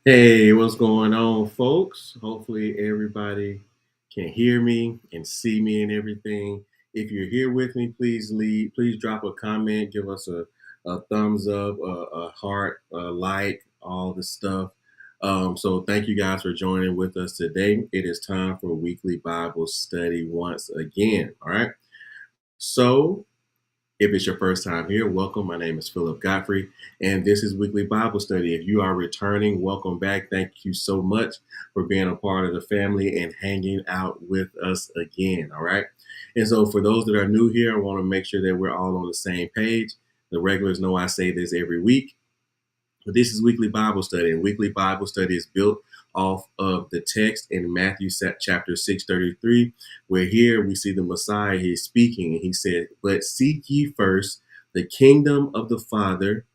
Hey, what's going on, folks? Hopefully, everybody can hear me and see me and everything. If you're here with me, please drop a comment, give us a thumbs up, a heart, a like, all the stuff. So, thank you guys for joining with us today. It is time for weekly Bible study once again. All right. So, if it's your first time here, welcome. My name is Phillip Godfrey, and this is Weekly Bible Study. If you are returning, welcome back. Thank you so much for being a part of the family and hanging out with us again. All right. And so, for those that are new here, I want to make sure that we're all on the same page. The regulars know I say this every week. But this is weekly Bible study, and weekly Bible study is built off of the text in Matthew chapter 6:33, where here we see the Messiah, he's speaking, and he said, "But seek ye first the kingdom of the Father,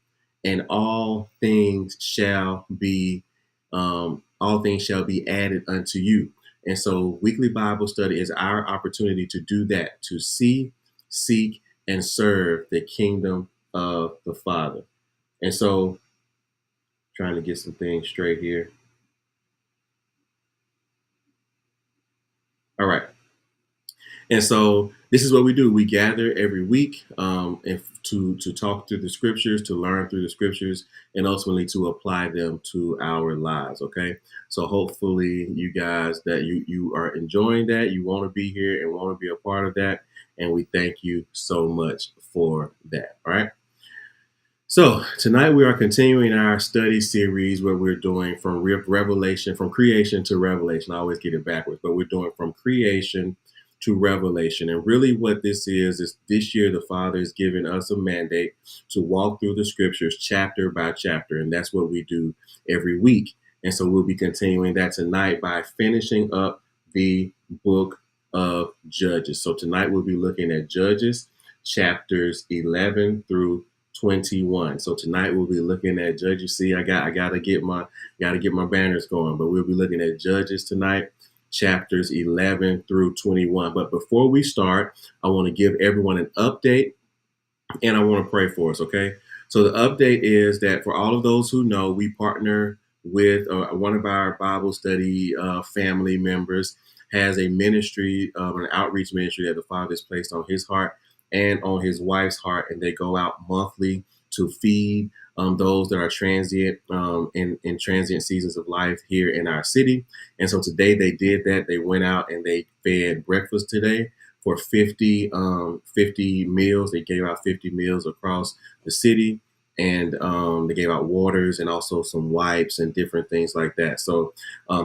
and all things shall be added unto you." And so weekly Bible study is our opportunity to do that, to seek, and serve the kingdom of the Father. And so trying to get some things straight here. All right. And so this is what we do. We gather every week to talk through the scriptures, to learn through the scriptures, and ultimately to apply them to our lives. Okay. So hopefully you guys that you are enjoying that, you want to be here and want to be a part of that. And we thank you so much for that. All right. So tonight we are continuing our study series where we're doing from revelation, from creation to revelation. I always get it backwards, but we're doing from creation to revelation. And really what this is this year the Father is giving us a mandate to walk through the scriptures chapter by chapter. And that's what we do every week. And so we'll be continuing that tonight by finishing up the book of Judges. So tonight we'll be looking at Judges chapters 11 through 21. So tonight we'll be looking at Judges. See, I gotta get my banners going, but we'll be looking at Judges tonight, chapters 11 through 21. But before we start, I want to give everyone an update and I want to pray for us, okay? So the update is that for all of those who know, we partner with one of our Bible study family members has a ministry, an outreach ministry that the Father has placed on his heart and on his wife's heart, and they go out monthly to feed those that are transient in transient seasons of life here in our city. And so today they did that. They went out and they fed breakfast today for 50 meals. They gave out 50 meals across the city, and they gave out waters and also some wipes and different things like that. So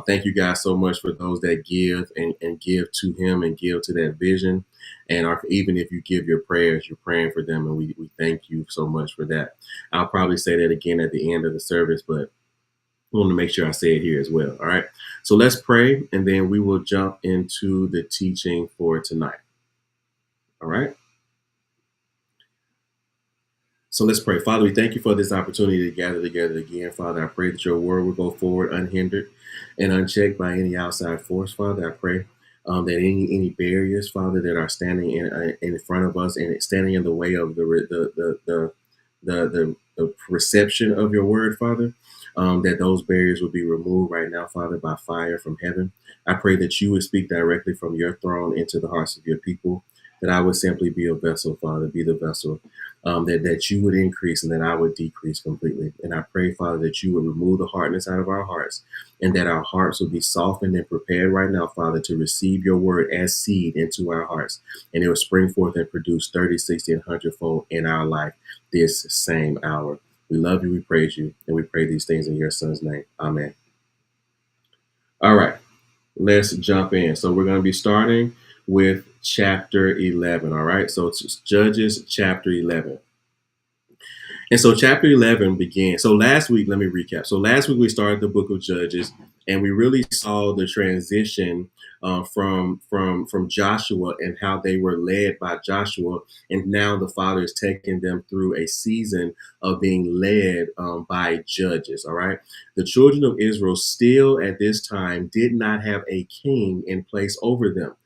thank you guys so much for those that give and give to him and give to that vision. And even if you give your prayers, you're praying for them, and we thank you so much for that. I'll probably say that again at the end of the service, but I want to make sure I say it here as well. All right. So let's pray, and then we will jump into the teaching for tonight. All right. So let's pray. Father, we thank you for this opportunity to gather together again. Father, I pray that your word will go forward unhindered and unchecked by any outside force. Father, I pray that any barriers, Father, that are standing in front of us and standing in the way of the reception of your word, Father, that those barriers will be removed right now, Father, by fire from heaven. I pray that you would speak directly from your throne into the hearts of your people, that I would simply be a vessel, Father, be the vessel, that you would increase and that I would decrease completely. And I pray, Father, that you would remove the hardness out of our hearts and that our hearts will be softened and prepared right now, Father, to receive your word as seed into our hearts. And it will spring forth and produce 30, 60, and 100-fold in our life this same hour. We love you, we praise you, and we pray these things in your son's name. Amen. All right, let's jump in. So we're going to be starting with chapter 11. All right, so it's Judges chapter 11. And so chapter 11 began. So last week, let me recap. So last week we started the book of Judges, and we really saw the transition from Joshua and how they were led by Joshua, and now the Father is taking them through a season of being led by judges. All right, the children of Israel still at this time did not have a king in place over them.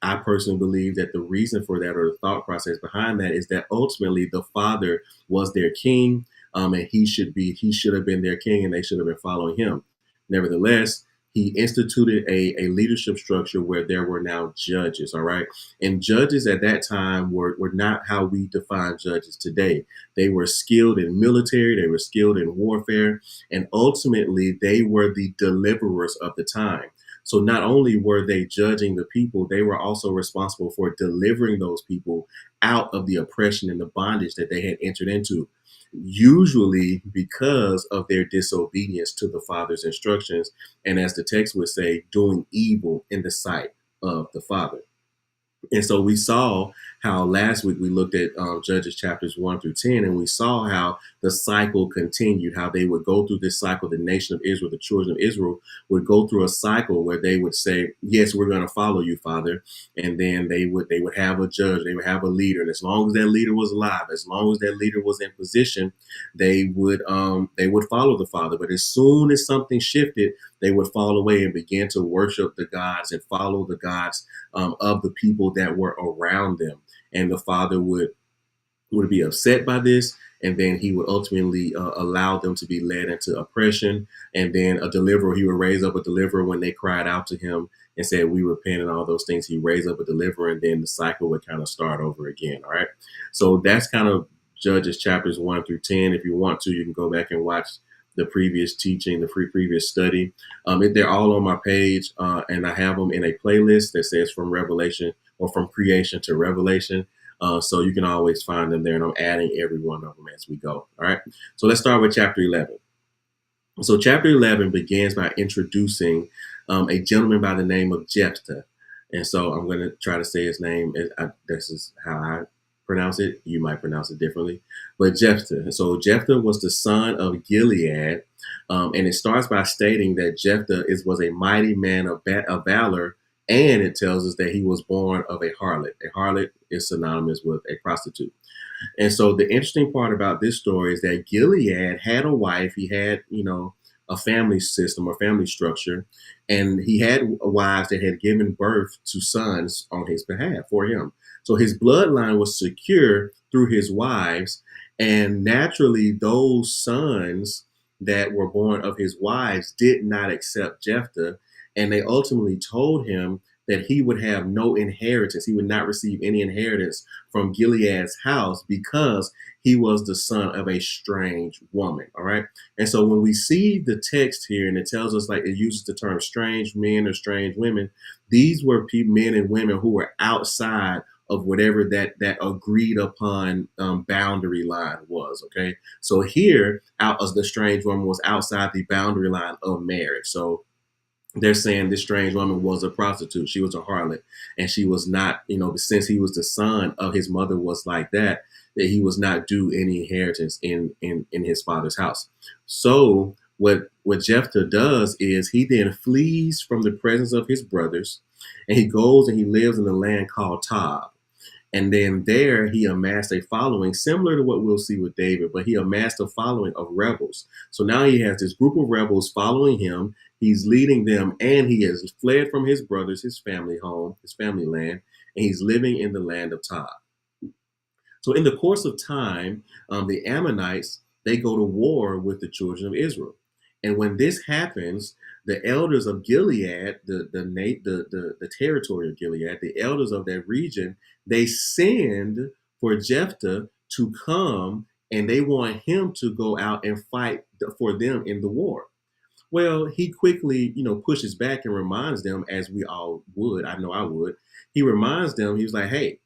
I personally believe that the reason for that, or the thought process behind that, is that ultimately the Father was their king. and he should have been their king, and they should have been following him. Nevertheless, he instituted a leadership structure where there were now judges. All right, and judges at that time were not how we define judges today. They were skilled in military, they were skilled in warfare, and ultimately they were the deliverers of the time. So not only were they judging the people, they were also responsible for delivering those people out of the oppression and the bondage that they had entered into, usually because of their disobedience to the Father's instructions. And as the text would say, doing evil in the sight of the Father. And so we saw how last week we looked at Judges chapters 1 through 10, and we saw how the cycle continued, how they would go through this cycle. The nation of Israel, the children of Israel, would go through a cycle where they would say, yes, we're going to follow you, Father. And then they would have a judge, they would have a leader. And as long as that leader was alive, as long as that leader was in position, they would follow the Father. But as soon as something shifted, they would fall away and begin to worship the gods and follow the gods of the people that were around them. And the Father would be upset by this, and then he would ultimately allow them to be led into oppression. And then he would raise up a deliverer when they cried out to him and said, we repent and all those things. He raised up a deliverer, and then the cycle would kind of start over again. All right. So that's kind of Judges chapters 1 through 10. If you want to, you can go back and watch the previous teaching, the previous study. They're all on my page, and I have them in a playlist that says from Revelation or from creation to Revelation. So you can always find them there, and I'm adding every one of them as we go. All right. So let's start with chapter 11. So chapter 11 begins by introducing a gentleman by the name of Jephthah. And so I'm going to try to say his name. This is how I pronounce it. You might pronounce it differently. But Jephthah. So Jephthah was the son of Gilead. And it starts by stating that Jephthah was a mighty man of valor. And it tells us that he was born of a harlot. A harlot is synonymous with a prostitute. And so the interesting part about this story is that Gilead had a wife. He had, a family system or family structure, and he had wives that had given birth to sons on his behalf for him. So his bloodline was secure through his wives, and naturally those sons that were born of his wives did not accept Jephthah, and they ultimately told him that he would have no inheritance. He would not receive any inheritance from Gilead's house because he was the son of a strange woman. All right. And so when we see the text here, and it tells us, like, it uses the term strange men or strange women, these were men and women who were outside of whatever that agreed upon boundary line was. Okay. So here, out as the strange woman was outside the boundary line of marriage. So they're saying this strange woman was a prostitute. She was a harlot, and she was not, since he was the son of his mother was like that he was not due any inheritance in his father's house. So what Jephthah does is he then flees from the presence of his brothers, and he goes and he lives in the land called Tob. And then there he amassed a following similar to what we'll see with David, but he amassed a following of rebels. So now he has this group of rebels following him. He's leading them, and he has fled from his brothers, his family home, his family land, and he's living in the land of Tob. So in the course of time, the Ammonites, they go to war with the children of Israel. And when this happens, the elders of Gilead, the territory of Gilead, the elders of that region, they send for Jephthah to come, and they want him to go out and fight for them in the war. Well, he quickly, pushes back and reminds them, as we all would. I know I would. He reminds them, he was like, hey,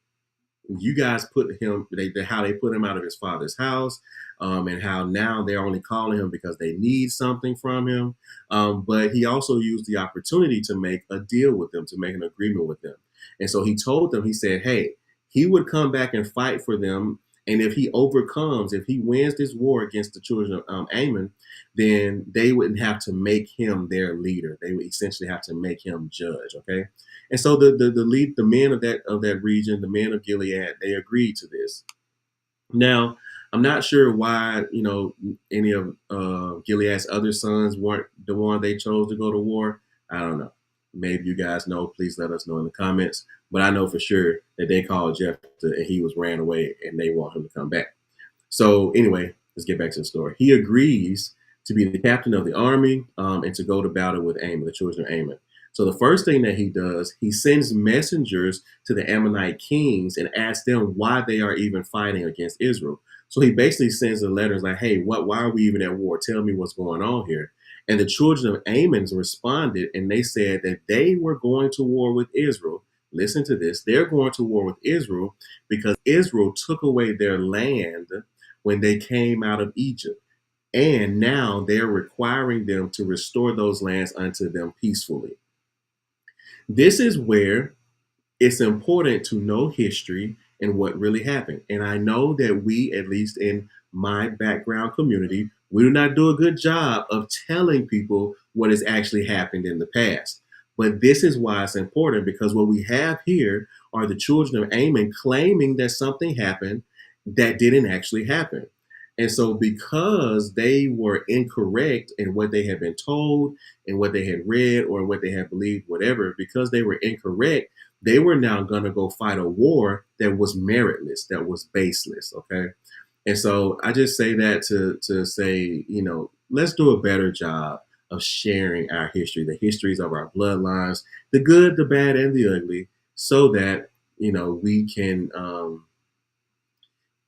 you guys put him, how they put him out of his father's house, and how now they're only calling him because they need something from him. But he also used the opportunity to make a deal with them, to make an agreement with them. And so he told them, he said, hey, he would come back and fight for them. And if he overcomes, if he wins this war against the children of Ammon, then they wouldn't have to make him their leader. They would essentially have to make him judge. Okay. And so the men of that region, the men of Gilead, they agreed to this. Now, I'm not sure why, any of Gilead's other sons weren't the one they chose to go to war. I don't know. Maybe you guys know. Please let us know in the comments. But I know for sure that they called Jephthah and he ran away, and they want him to come back. So anyway, Let's get back to the story. He agrees to be the captain of the army and to go to battle with Ammon, the children of Ammon. So the first thing that he does, he sends messengers to the Ammonite kings and asks them why they are even fighting against Israel. So he basically sends the letters like, hey, why are we even at war? Tell me what's going on here. And the children of Ammon responded and they said that they were going to war with Israel. Listen to this. They're going to war with Israel because Israel took away their land when they came out of Egypt. And now they're requiring them to restore those lands unto them peacefully. This is where it's important to know history and what really happened. And I know that we, at least in my background community, we do not do a good job of telling people what has actually happened in the past. But this is why it's important, because what we have here are the children of Ammon claiming that something happened that didn't actually happen. And so, because they were incorrect in what they had been told and what they had read or what they had believed, whatever, because they were incorrect, they were now going to go fight a war that was meritless, that was baseless. Okay. And so I just say that to say, let's do a better job of sharing our history, the histories of our bloodlines, the good, the bad, and the ugly, so that, we can,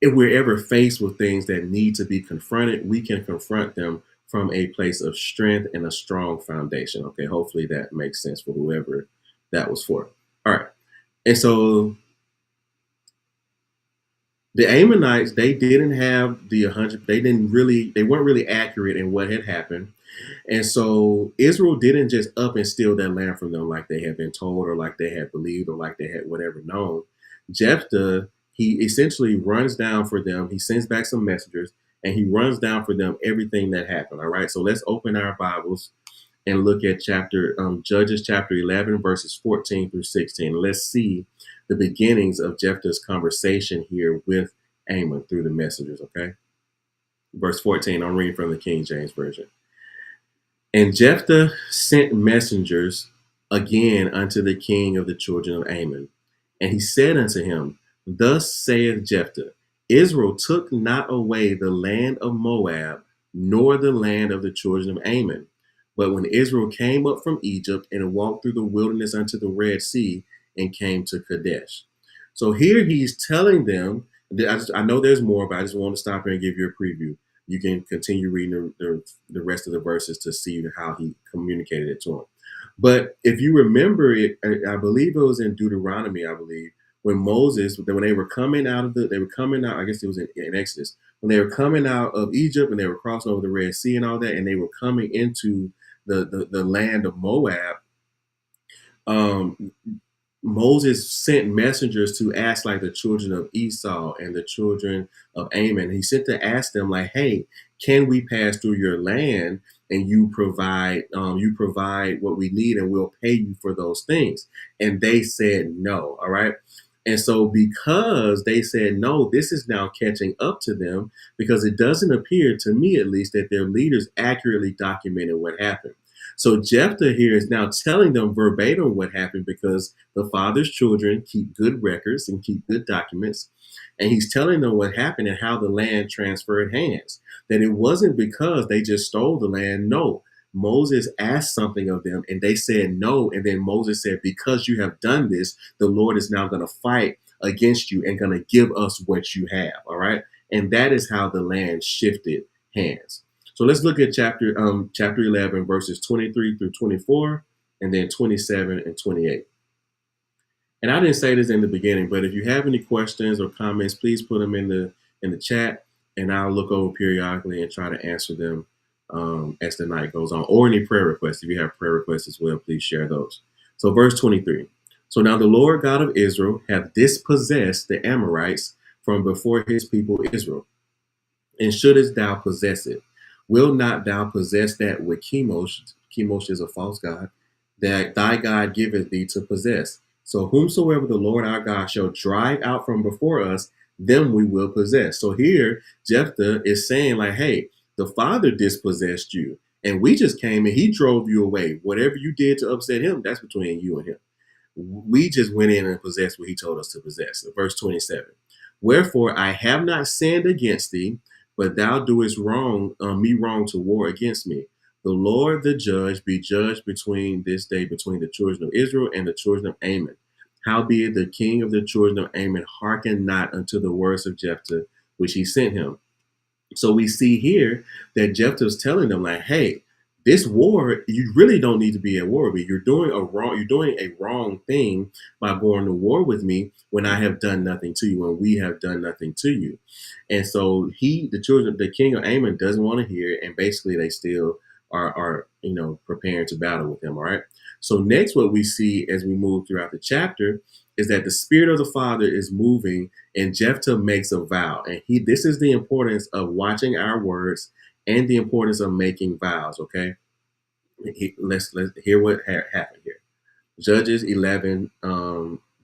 if we're ever faced with things that need to be confronted, we can confront them from a place of strength and a strong foundation. Okay. Hopefully that makes sense for whoever that was for. All right. And so the Ammonites, they didn't have the 100, they weren't really accurate in what had happened. And so Israel didn't just up and steal that land from them like they had been told or like they had believed or like they had whatever known. Jephthah, he essentially runs down for them. He sends back some messengers and he runs down for them everything that happened. All right. So let's open our Bibles and look at Judges chapter 11, verses 14 through 16. Let's see the beginnings of Jephthah's conversation here with Ammon through the messengers, okay? Verse 14, I'm reading from the King James Version. And Jephthah sent messengers again unto the king of the children of Ammon. And he said unto him, Thus saith Jephthah, Israel took not away the land of Moab, nor the land of the children of Ammon. But when Israel came up from Egypt and walked through the wilderness unto the Red Sea and came to Kadesh. So here he's telling them, I know there's more, but I just want to stop here and give you a preview. You can continue reading the rest of the verses to see how he communicated it to them. But if you remember it, I believe it was in Deuteronomy, when Moses, when they were coming out I guess it was in Exodus, when they were coming out of Egypt and they were crossing over the Red Sea and all that, and they were coming into the land of Moab. Moses sent messengers to ask like the children of Esau and the children of Ammon. He sent to ask them like, hey, can we pass through your land and you provide what we need and we'll pay you for those things? And they said no. All right. And so because they said no, this is now catching up to them, because it doesn't appear to me, at least, that their leaders accurately documented what happened. So Jephthah here is now telling them verbatim what happened, because the father's children keep good records and keep good documents. And he's telling them what happened and how the land transferred hands. That it wasn't because they just stole the land. No, Moses asked something of them and they said no. And then Moses said, because you have done this, the Lord is now going to fight against you and going to give us what you have. All right. And that is how the land shifted hands. So let's look at chapter 11, verses 23 through 24, and then 27 and 28. And I didn't say this in the beginning, but if you have any questions or comments, please put them in the chat, and I'll look over periodically and try to answer them as the night goes on. Or any prayer requests. If you have prayer requests as well, please share those. So verse 23. So now the Lord God of Israel hath dispossessed the Amorites from before his people Israel. And shouldest thou possess it? Will not thou possess that with Chemosh? Chemosh is a false god, that thy God giveth thee to possess. So whomsoever the Lord our God shall drive out from before us, them we will possess. So here, Jephthah is saying like, hey, the father dispossessed you, and we just came and he drove you away. Whatever you did to upset him, that's between you and him. We just went in and possessed what he told us to possess. Verse 27. Wherefore I have not sinned against thee, but thou doest wrong, me wrong to war against me. The Lord, the judge, be judged between this day between the children of Israel and the children of Ammon. Howbeit the king of the children of Ammon hearkened not unto the words of Jephthah, which he sent him. So we see here that Jephthah's telling them, like, hey, this war, you really don't need to be at war with me. You're doing a wrong thing by going to war with me when I have done nothing to you, when we have done nothing to you. And so the king of Ammon doesn't want to hear it, and basically they still are preparing to battle with him. All right. So next, what we see as we move throughout the chapter is that the spirit of the Father is moving, and Jephthah makes a vow. And this is the importance of watching our words and the importance of making vows. Okay, let's hear what happened here. Judges 11,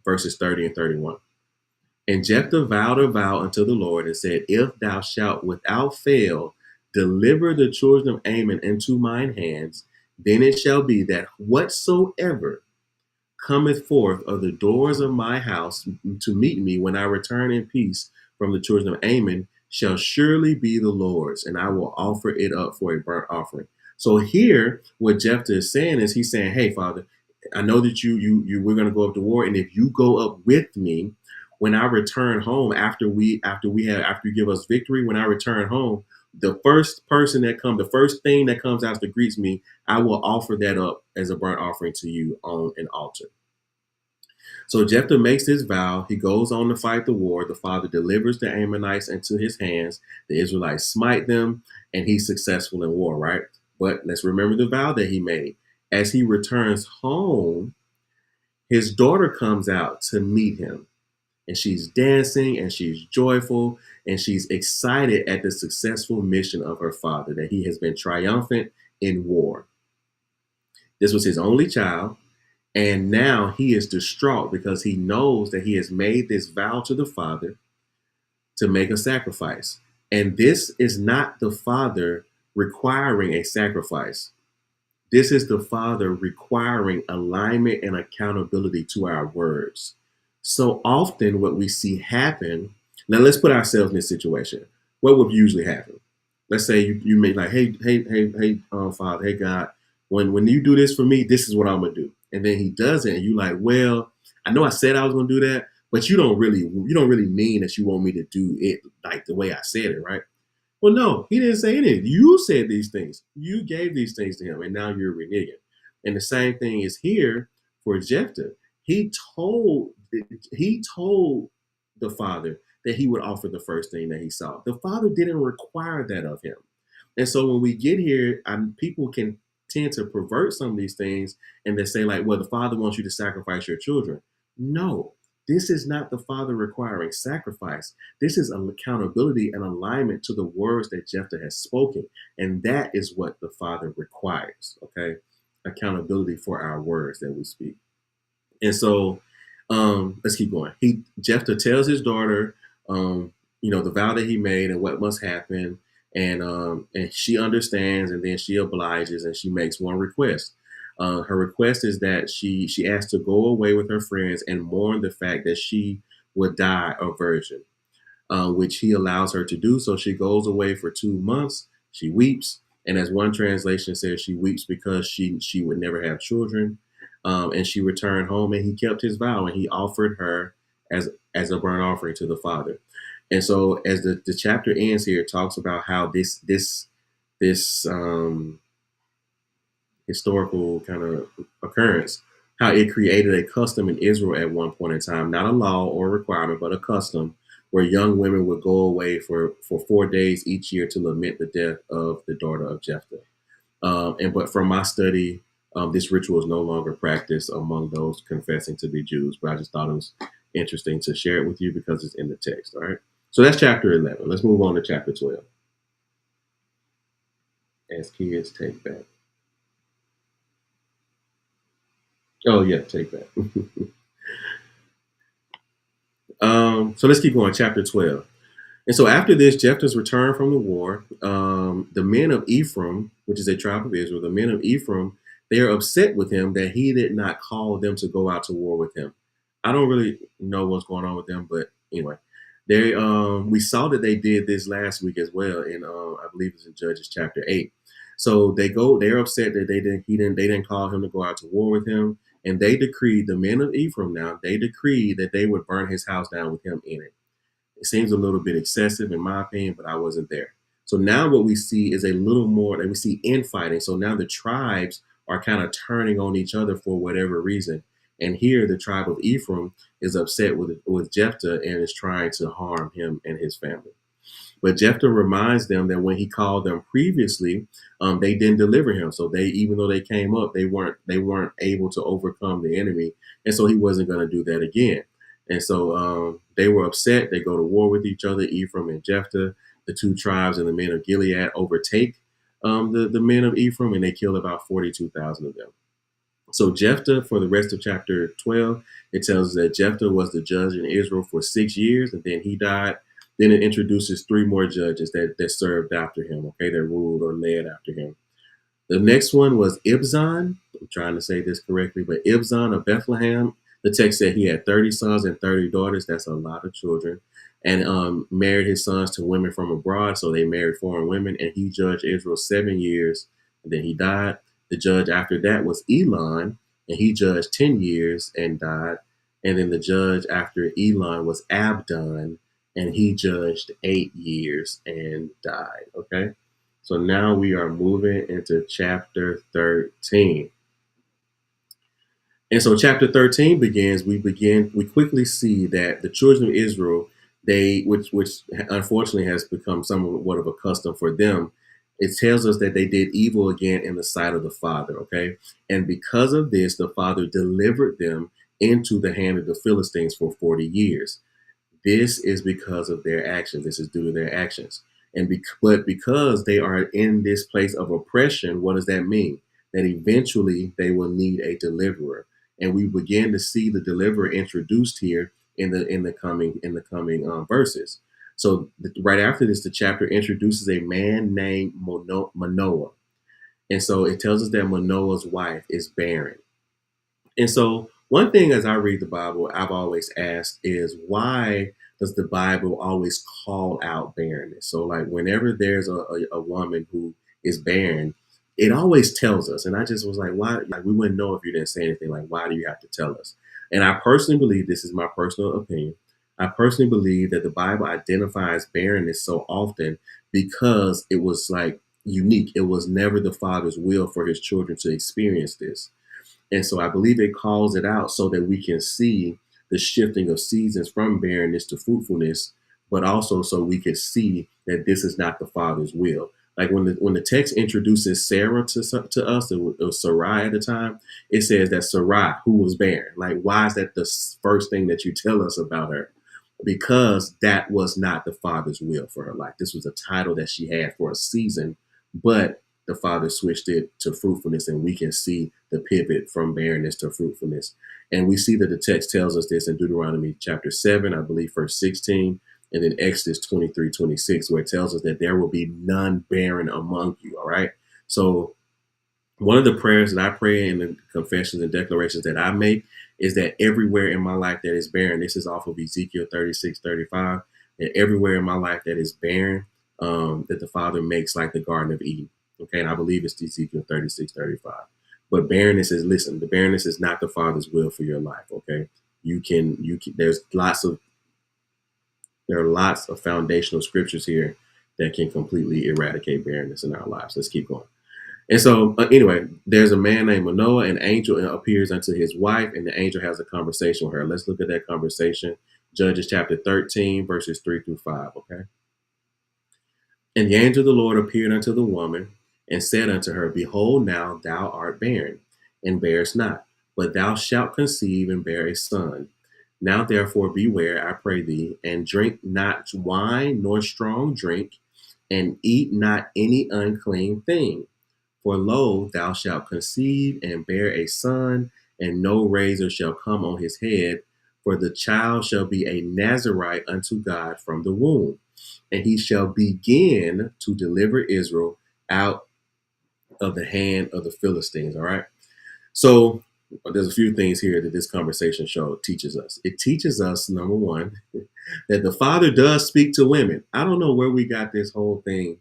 verses 30 and 31. And Jephthah vowed a vow unto the Lord and said, If thou shalt without fail deliver the children of Ammon into mine hands, then it shall be that whatsoever cometh forth of the doors of my house to meet me when I return in peace from the children of Ammon shall surely be the Lord's, and I will offer it up for a burnt offering. So here, what Jephthah is saying is he's saying, hey, Father, I know that we're going to go up to war, and if you go up with me, when I return home after you give us victory, when I return home, the first thing that comes out that greets me, I will offer that up as a burnt offering to you on an altar. So Jephthah makes his vow. He goes on to fight the war. The Father delivers the Ammonites into his hands. The Israelites smite them, and he's successful in war, right? But let's remember the vow that he made. As he returns home, his daughter comes out to meet him. And she's dancing and she's joyful and she's excited at the successful mission of her father, that he has been triumphant in war. This was his only child. And now he is distraught because he knows that he has made this vow to the Father to make a sacrifice. And this is not the Father requiring a sacrifice. This is the Father requiring alignment and accountability to our words. So often what we see happen, now let's put ourselves in this situation. What would usually happen? Let's say you may like, hey, Father, hey God, when you do this for me, this is what I'm gonna do. And then he does it, and you like, well, I know I said I was gonna do that, but you don't really mean that you want me to do it like the way I said it, right? Well, no, he didn't say anything. You said these things. You gave these things to him, and now you're reneging. And the same thing is here for Jephthah. He told the Father that he would offer the first thing that he saw. The Father didn't require that of him. And so when we get here, people can tend to pervert some of these things and they say, like, well, the Father wants you to sacrifice your children. No, this is not the Father requiring sacrifice. This is an accountability and alignment to the words that Jephthah has spoken. And that is what the Father requires, okay? Accountability for our words that we speak. And so let's keep going. Jephthah tells his daughter, the vow that he made and what must happen. And she understands, and then she obliges, and she makes one request. Her request is that she asked to go away with her friends and mourn the fact that she would die a virgin, which he allows her to do. So she goes away for 2 months. She weeps, and as one translation says, she weeps because she would never have children. And she returned home, and he kept his vow, and he offered her as a burnt offering to the Father. And so as the chapter ends here, it talks about how this historical kind of occurrence, how it created a custom in Israel at one point in time, not a law or a requirement, but a custom where young women would go away for 4 days each year to lament the death of the daughter of Jephthah. But from my study, this ritual is no longer practiced among those confessing to be Jews. But I just thought it was interesting to share it with you because it's in the text. All right. So that's chapter 11. Let's move on to chapter 12. As kids take back. Oh yeah, take back. So let's keep going. Chapter 12. And so after this, Jephthah's returned from the war. The men of Ephraim, which is a tribe of Israel, the men of Ephraim, they are upset with him that he did not call them to go out to war with him. I don't really know what's going on with them, but anyway, We saw that they did this last week as well in I believe it's in Judges chapter 8. So they're upset that they didn't call him to go out to war with him, and they decreed, the men of Ephraim now, they decreed that they would burn his house down with him in it. It seems a little bit excessive in my opinion, but I wasn't there. So now what we see is a little more that we see infighting. So now the tribes are kind of turning on each other for whatever reason. And here the tribe of Ephraim is upset with Jephthah and is trying to harm him and his family. But Jephthah reminds them that when he called them previously, they didn't deliver him. So even though they came up, they weren't able to overcome the enemy, and so he wasn't going to do that again. And so they were upset. They go to war with each other. Ephraim and Jephthah, the two tribes and the men of Gilead, overtake the men of Ephraim, and they kill about 42,000 of them. So Jephthah, for the rest of chapter 12, it tells us that Jephthah was the judge in Israel for 6 years, and then he died. Then it introduces three more judges that served after him, okay, that ruled or led after him. The next one was Ibzan. I'm trying to say this correctly, but Ibzan of Bethlehem. The text said he had 30 sons and 30 daughters. That's a lot of children. And married his sons to women from abroad. So they married foreign women, and he judged Israel 7 years, and then he died. The judge after that was Elon, and he judged 10 years and died. And then the judge after Elon was Abdon, and he judged 8 years and died. Okay. So now we are moving into chapter 13. And so chapter 13 begins, we quickly see that the children of Israel, which unfortunately has become somewhat of a custom for them, it tells us that they did evil again in the sight of the Father, okay? And because of this, the Father delivered them into the hand of the Philistines for 40 years. This is because of their actions. This is due to their actions. But because they are in this place of oppression, what does that mean? That eventually they will need a deliverer. And we begin to see the deliverer introduced here in the coming verses. So right after this, the chapter introduces a man named Manoah. And so it tells us that Manoah's wife is barren. And so one thing as I read the Bible, I've always asked is, why does the Bible always call out barrenness? So like whenever there's a woman who is barren, it always tells us. And I just was like, why? Like we wouldn't know if you didn't say anything. Like, why do you have to tell us? And I personally believe, this is my personal opinion, I personally believe that the Bible identifies barrenness so often because it was like unique. It was never the Father's will for his children to experience this. And so I believe it calls it out so that we can see the shifting of seasons from barrenness to fruitfulness, but also so we can see that this is not the Father's will. Like when the text introduces Sarah to us, it was Sarai at the time, it says that Sarai, who was barren. Like, why is that the first thing that you tell us about her? Because that was not the Father's will for her life. This was a title that she had for a season, but the Father switched it to fruitfulness, and we can see the pivot from barrenness to fruitfulness. And we see that the text tells us this in Deuteronomy chapter 7, I believe verse 16, and then Exodus 23:26, where it tells us that there will be none barren among you. All right. So one of the prayers that I pray in the confessions and declarations that I make is that everywhere in my life that is barren, this is off of Ezekiel 36:35, that everywhere in my life that is barren, that the Father makes like the Garden of Eden. Okay, and I believe it's Ezekiel 36:35. But barrenness is, listen, the barrenness is not the Father's will for your life. Okay, there's there are lots of foundational scriptures here that can completely eradicate barrenness in our lives. Let's keep going. And so, anyway, there's a man named Manoah. An angel appears unto his wife, and the angel has a conversation with her. Let's look at that conversation. Judges chapter 13, verses 3-5. Okay. And the angel of the Lord appeared unto the woman and said unto her, Behold, now thou art barren, and bearest not, but thou shalt conceive and bear a son. Now therefore beware, I pray thee, and drink not wine nor strong drink, and eat not any unclean thing. For lo, thou shalt conceive and bear a son, and no razor shall come on his head, for the child shall be a Nazarite unto God from the womb, and he shall begin to deliver Israel out of the hand of the Philistines. All right. So But there's a few things here that this conversation show teaches us. It teaches us, number one, that the father does speak to women. I don't know where we got this whole thing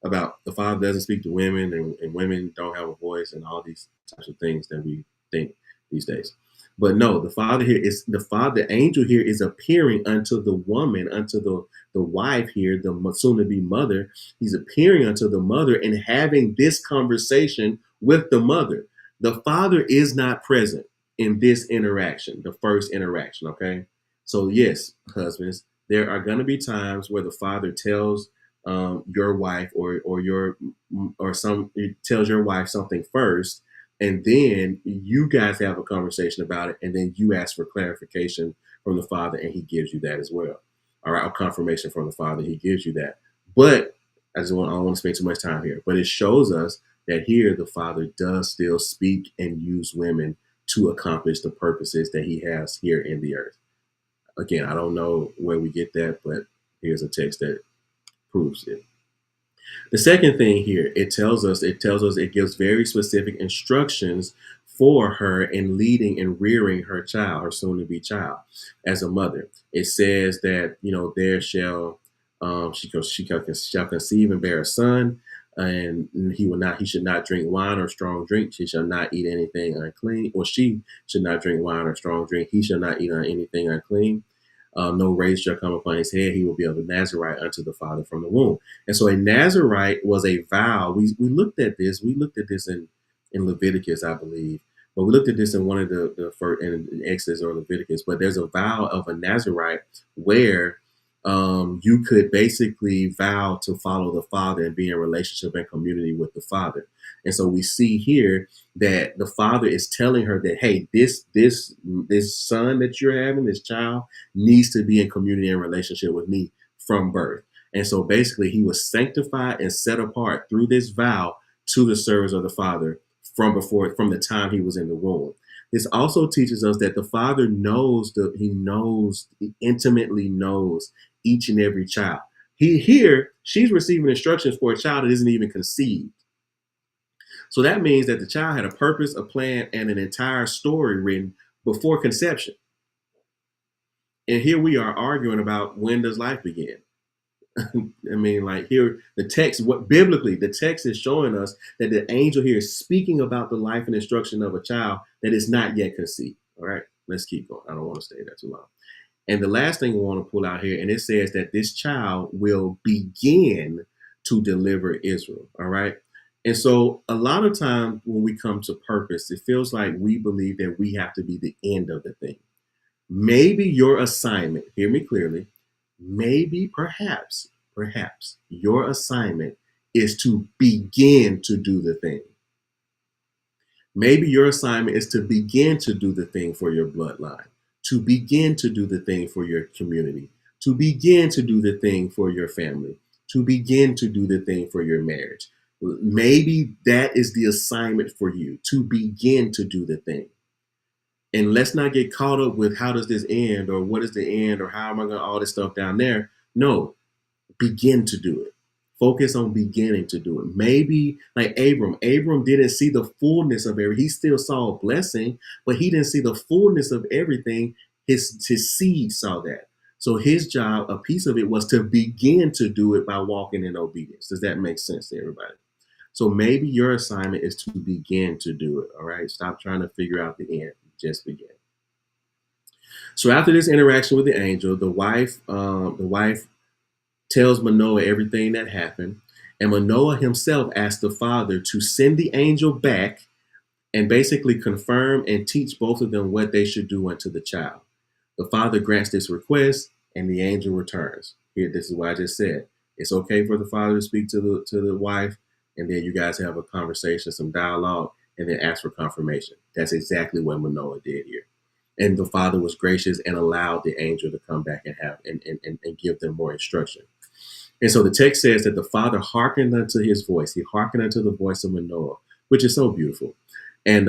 about the father doesn't speak to women, and women don't have a voice and all these types of things that we think these days. But no, the father here is the father, the angel here is appearing unto the woman, unto the wife here, the soon to be mother. He's appearing unto the mother and having this conversation with the mother. The father is not present in this interaction, the first interaction. Okay. So, yes, husbands, there are going to be times where the father tells your wife or your or some it tells your wife something first, and then you guys have a conversation about it, and then you ask for clarification from the father, and he gives you that as well. All right, a confirmation from the father, he gives you that. But I don't want to spend too much time here, but it shows us that here the father does still speak and use women to accomplish the purposes that he has here in the earth. Again, I don't know where we get that, but here's a text that proves it. The second thing here, it gives very specific instructions for her in leading and rearing her child, her soon to be child, as a mother. It says that, there shall, shall conceive and bear a son, and he should not drink wine or strong drink. She shall not eat anything unclean, or she should not drink wine or strong drink. He shall not eat anything unclean. No raise shall come upon his head. He will be of a Nazarite unto the Father from the womb. And so a Nazarite was a vow. We looked at this. We looked at this in Leviticus, I believe. But we looked at this in one of the first in Exodus or Leviticus. But there's a vow of a Nazarite where you could basically vow to follow the Father and be in relationship and community with the Father. And so we see here that the Father is telling her that, hey, this son that you're having, this child, needs to be in community and relationship with me from birth. And so basically he was sanctified and set apart through this vow to the service of the Father from the time he was in the womb. This also teaches us that the Father he intimately knows each and every child. She's receiving instructions for a child that isn't even conceived. So that means that the child had a purpose, a plan, and an entire story written before conception. And here we are arguing about when does life begin. I mean, like here, the text is showing us that the angel here is speaking about the life and instruction of a child that is not yet conceived. All right, let's keep going. I don't want to stay there too long. And the last thing we want to pull out here, and it says that this child will begin to deliver Israel. All right. And so a lot of times when we come to purpose, it feels like we believe that we have to be the end of the thing. Maybe your assignment, hear me clearly, maybe perhaps your assignment is to begin to do the thing. Maybe your assignment is to begin to do the thing for your bloodline, to begin to do the thing for your community, to begin to do the thing for your family, to begin to do the thing for your marriage. Maybe that is the assignment for you, to begin to do the thing. And let's not get caught up with how does this end, or what is the end, or how am I going to all this stuff down there. No, begin to do it. Focus on beginning to do it. Maybe like Abram didn't see the fullness of everything. He still saw a blessing, but he didn't see the fullness of everything. His seed saw that. So his job, a piece of it, was to begin to do it by walking in obedience. Does that make sense to everybody? So maybe your assignment is to begin to do it. All right. Stop trying to figure out the end. Just begin. So after this interaction with the angel, the wife tells Manoah everything that happened. And Manoah himself asked the father to send the angel back and basically confirm and teach both of them what they should do unto the child. The father grants this request and the angel returns. Here, this is what I just said. It's okay for the father to speak to the wife, and then you guys have a conversation, some dialogue, and then ask for confirmation. That's exactly what Manoah did here. And the father was gracious and allowed the angel to come back and give them more instruction. And so the text says that the father hearkened unto his voice. He hearkened unto the voice of Manoah, which is so beautiful. And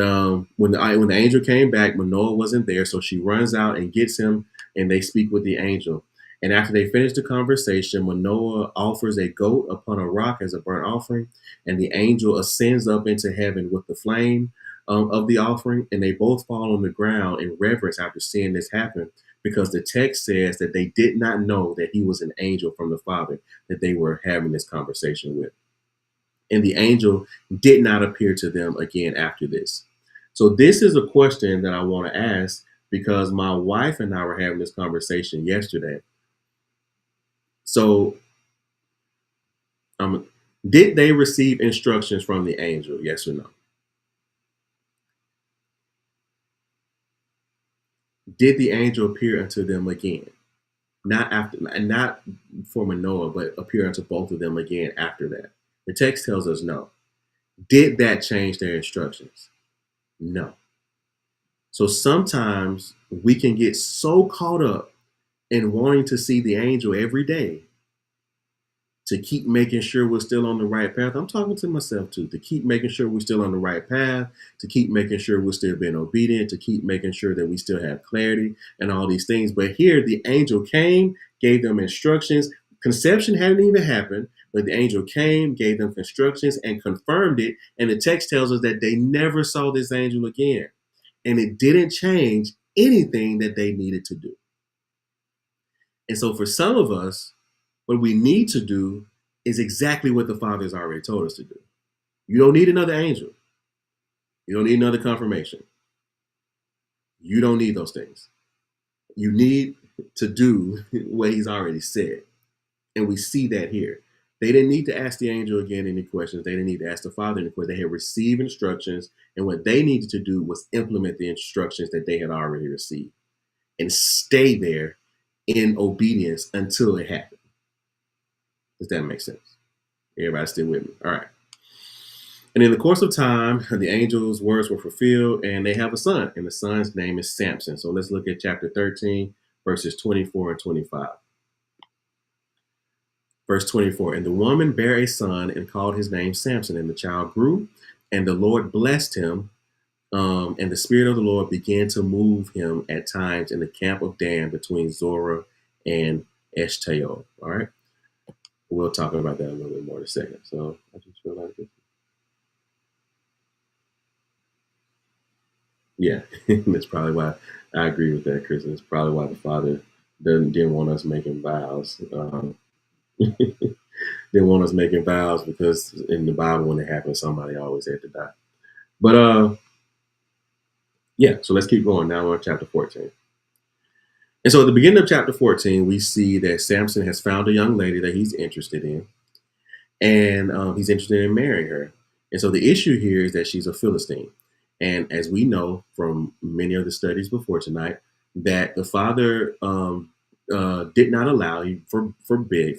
when the angel came back, Manoah wasn't there. So she runs out and gets him, and they speak with the angel. And after they finish the conversation, Manoah offers a goat upon a rock as a burnt offering, and the angel ascends up into heaven with the flame. of the offering, and they both fall on the ground in reverence after seeing this happen, because the text says that they did not know that he was an angel from the Father that they were having this conversation with. And the angel did not appear to them again after this. So, this is a question that I want to ask because my wife and I were having this conversation yesterday. So, um, did they receive instructions from the angel? Yes or no? Did the angel appear unto them again? Not after, not for Manoah, but appear unto both of them again after that. The text tells us no. Did that change their instructions? No. So sometimes we can get so caught up in wanting to see the angel every day to keep making sure we're still on the right path. I'm talking to myself too, to keep making sure we're still on the right path, to keep making sure we're still being obedient, to keep making sure that we still have clarity and all these things. But here the angel came, gave them instructions. Conception hadn't even happened, but the angel came, gave them instructions and confirmed it. And the text tells us that they never saw this angel again. And it didn't change anything that they needed to do. And so for some of us, what we need to do is exactly what the Father has already told us to do. You don't need another angel. You don't need another confirmation. You don't need those things. You need to do what he's already said. And we see that here. They didn't need to ask the angel again any questions. They didn't need to ask the Father any questions. They had received instructions, and what they needed to do was implement the instructions that they had already received and stay there in obedience until it happened. Does that make sense? Everybody still with me? All right. And in the course of time, the angel's words were fulfilled, and they have a son, and the son's name is Samson. So let's look at chapter 13, verses 24 and 25. Verse 24, and the woman bare a son and called his name Samson, and the child grew, and the Lord blessed him, and the Spirit of the Lord began to move him at times in the camp of Dan between Zorah and Eshtaol. All right. We'll talk about that a little bit more in a second. So I just feel like this. Yeah, that's probably why I agree with that, Chris. It's probably why the Father didn't want us making vows. Didn't want us making vows because in the Bible, when it happens, somebody always had to die. But yeah, so let's keep going. Now we're on chapter 14. And so at the beginning of chapter 14, we see that Samson has found a young lady that he's interested in, and he's interested in marrying her. And so the issue here is that she's a Philistine. And as we know from many of the studies before tonight, that the Father did not allow, he forbade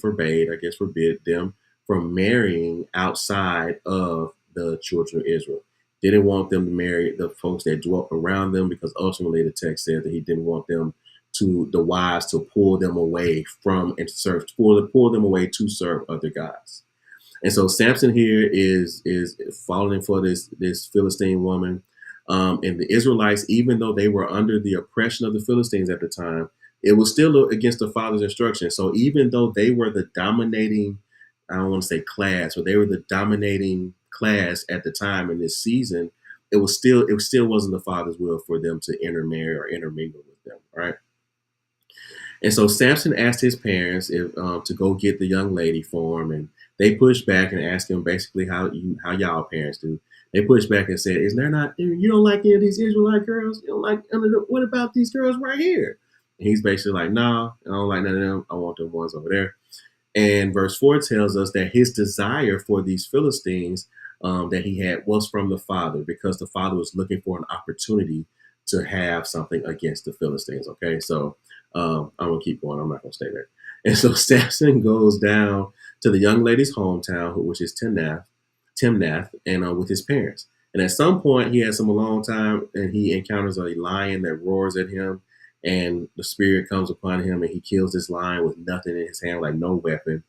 them from marrying outside of the children of Israel. Didn't want them to marry the folks that dwelt around them, because ultimately the text said that he didn't want them to, the wives, to pull them away from and serve, pull them away to serve other gods. And so Samson here is falling for this Philistine woman. And the Israelites, even though they were under the oppression of the Philistines at the time, it was still against the Father's instruction. So even though they were the dominating, I don't want to say class, but they were the dominating class at the time in this season, it still wasn't the Father's will for them to intermarry or intermingle with them. Right. And so Samson asked his parents if to go get the young lady for him, and they pushed back and asked him basically how y'all parents do. They pushed back and said, "Is there not, you don't like any of these Israelite girls? You don't like what about these girls right here?" And he's basically like, "No, I don't like none of them. I want the ones over there." And verse 4 tells us that his desire for these Philistines that he had was from the Father, because the Father was looking for an opportunity to have something against the Philistines. Okay, so I'm going to keep going. I'm not going to stay there. And so Samson goes down to the young lady's hometown, which is Timnath, and with his parents. And at some point, he has some alone time, and he encounters a lion that roars at him, and the spirit comes upon him, and he kills this lion with nothing in his hand, like no weapon.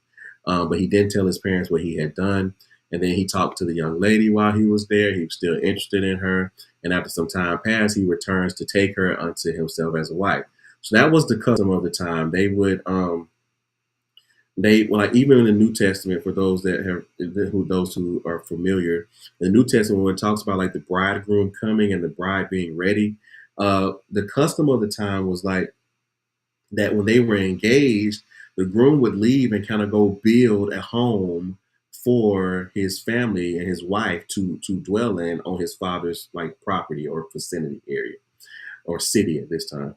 But he didn't tell his parents what he had done. And then he talked to the young lady while he was there. He was still interested in her. And after some time passed, he returns to take her unto himself as a wife. So that was the custom of the time. They well, like even in the New Testament, for those that have those who are familiar, the New Testament when it talks about like the bridegroom coming and the bride being ready, the custom of the time was like that when they were engaged, the groom would leave and kind of go build a home for his family and his wife to dwell in on his father's like property or vicinity area or city at this time.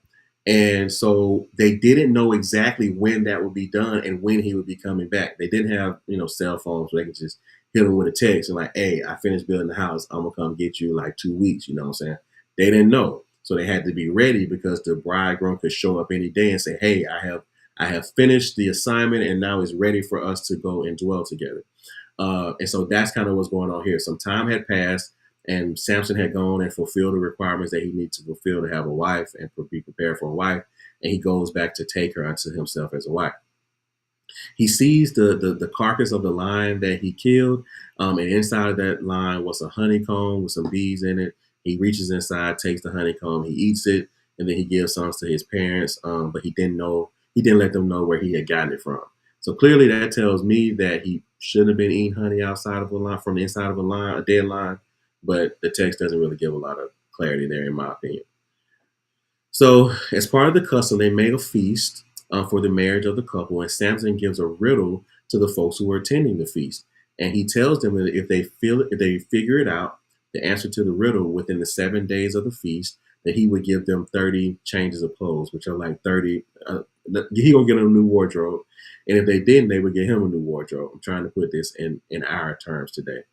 And so they didn't know exactly when that would be done and when he would be coming back. They didn't have, cell phones where they could just hit him with a text and like, hey, I finished building the house. I'm gonna come get you like 2 weeks, you know what I'm saying? They didn't know. So they had to be ready because the bridegroom could show up any day and say, hey, I have finished the assignment and now it's ready for us to go and dwell together. And so that's kind of what's going on here. Some time had passed, and Samson had gone and fulfilled the requirements that he needs to fulfill to have a wife and be prepared for a wife. And he goes back to take her unto himself as a wife. He sees the carcass of the lion that he killed, and inside of that lion was a honeycomb with some bees in it. He reaches inside, takes the honeycomb, he eats it, and then he gives some to his parents. But he didn't let them know where he had gotten it from. So clearly, that tells me that he shouldn't have been eating honey outside of a lion, from the inside of a lion, a dead lion. But the text doesn't really give a lot of clarity there, in my opinion. So, as part of the custom, they made a feast for the marriage of the couple, and Samson gives a riddle to the folks who are attending the feast, and he tells them that if they figure it out, the answer to the riddle within the 7 days of the feast, that he would give them 30 changes of clothes, which are like 30. He gonna get them a new wardrobe, and if they didn't, they would get him a new wardrobe. I'm trying to put this in our terms today.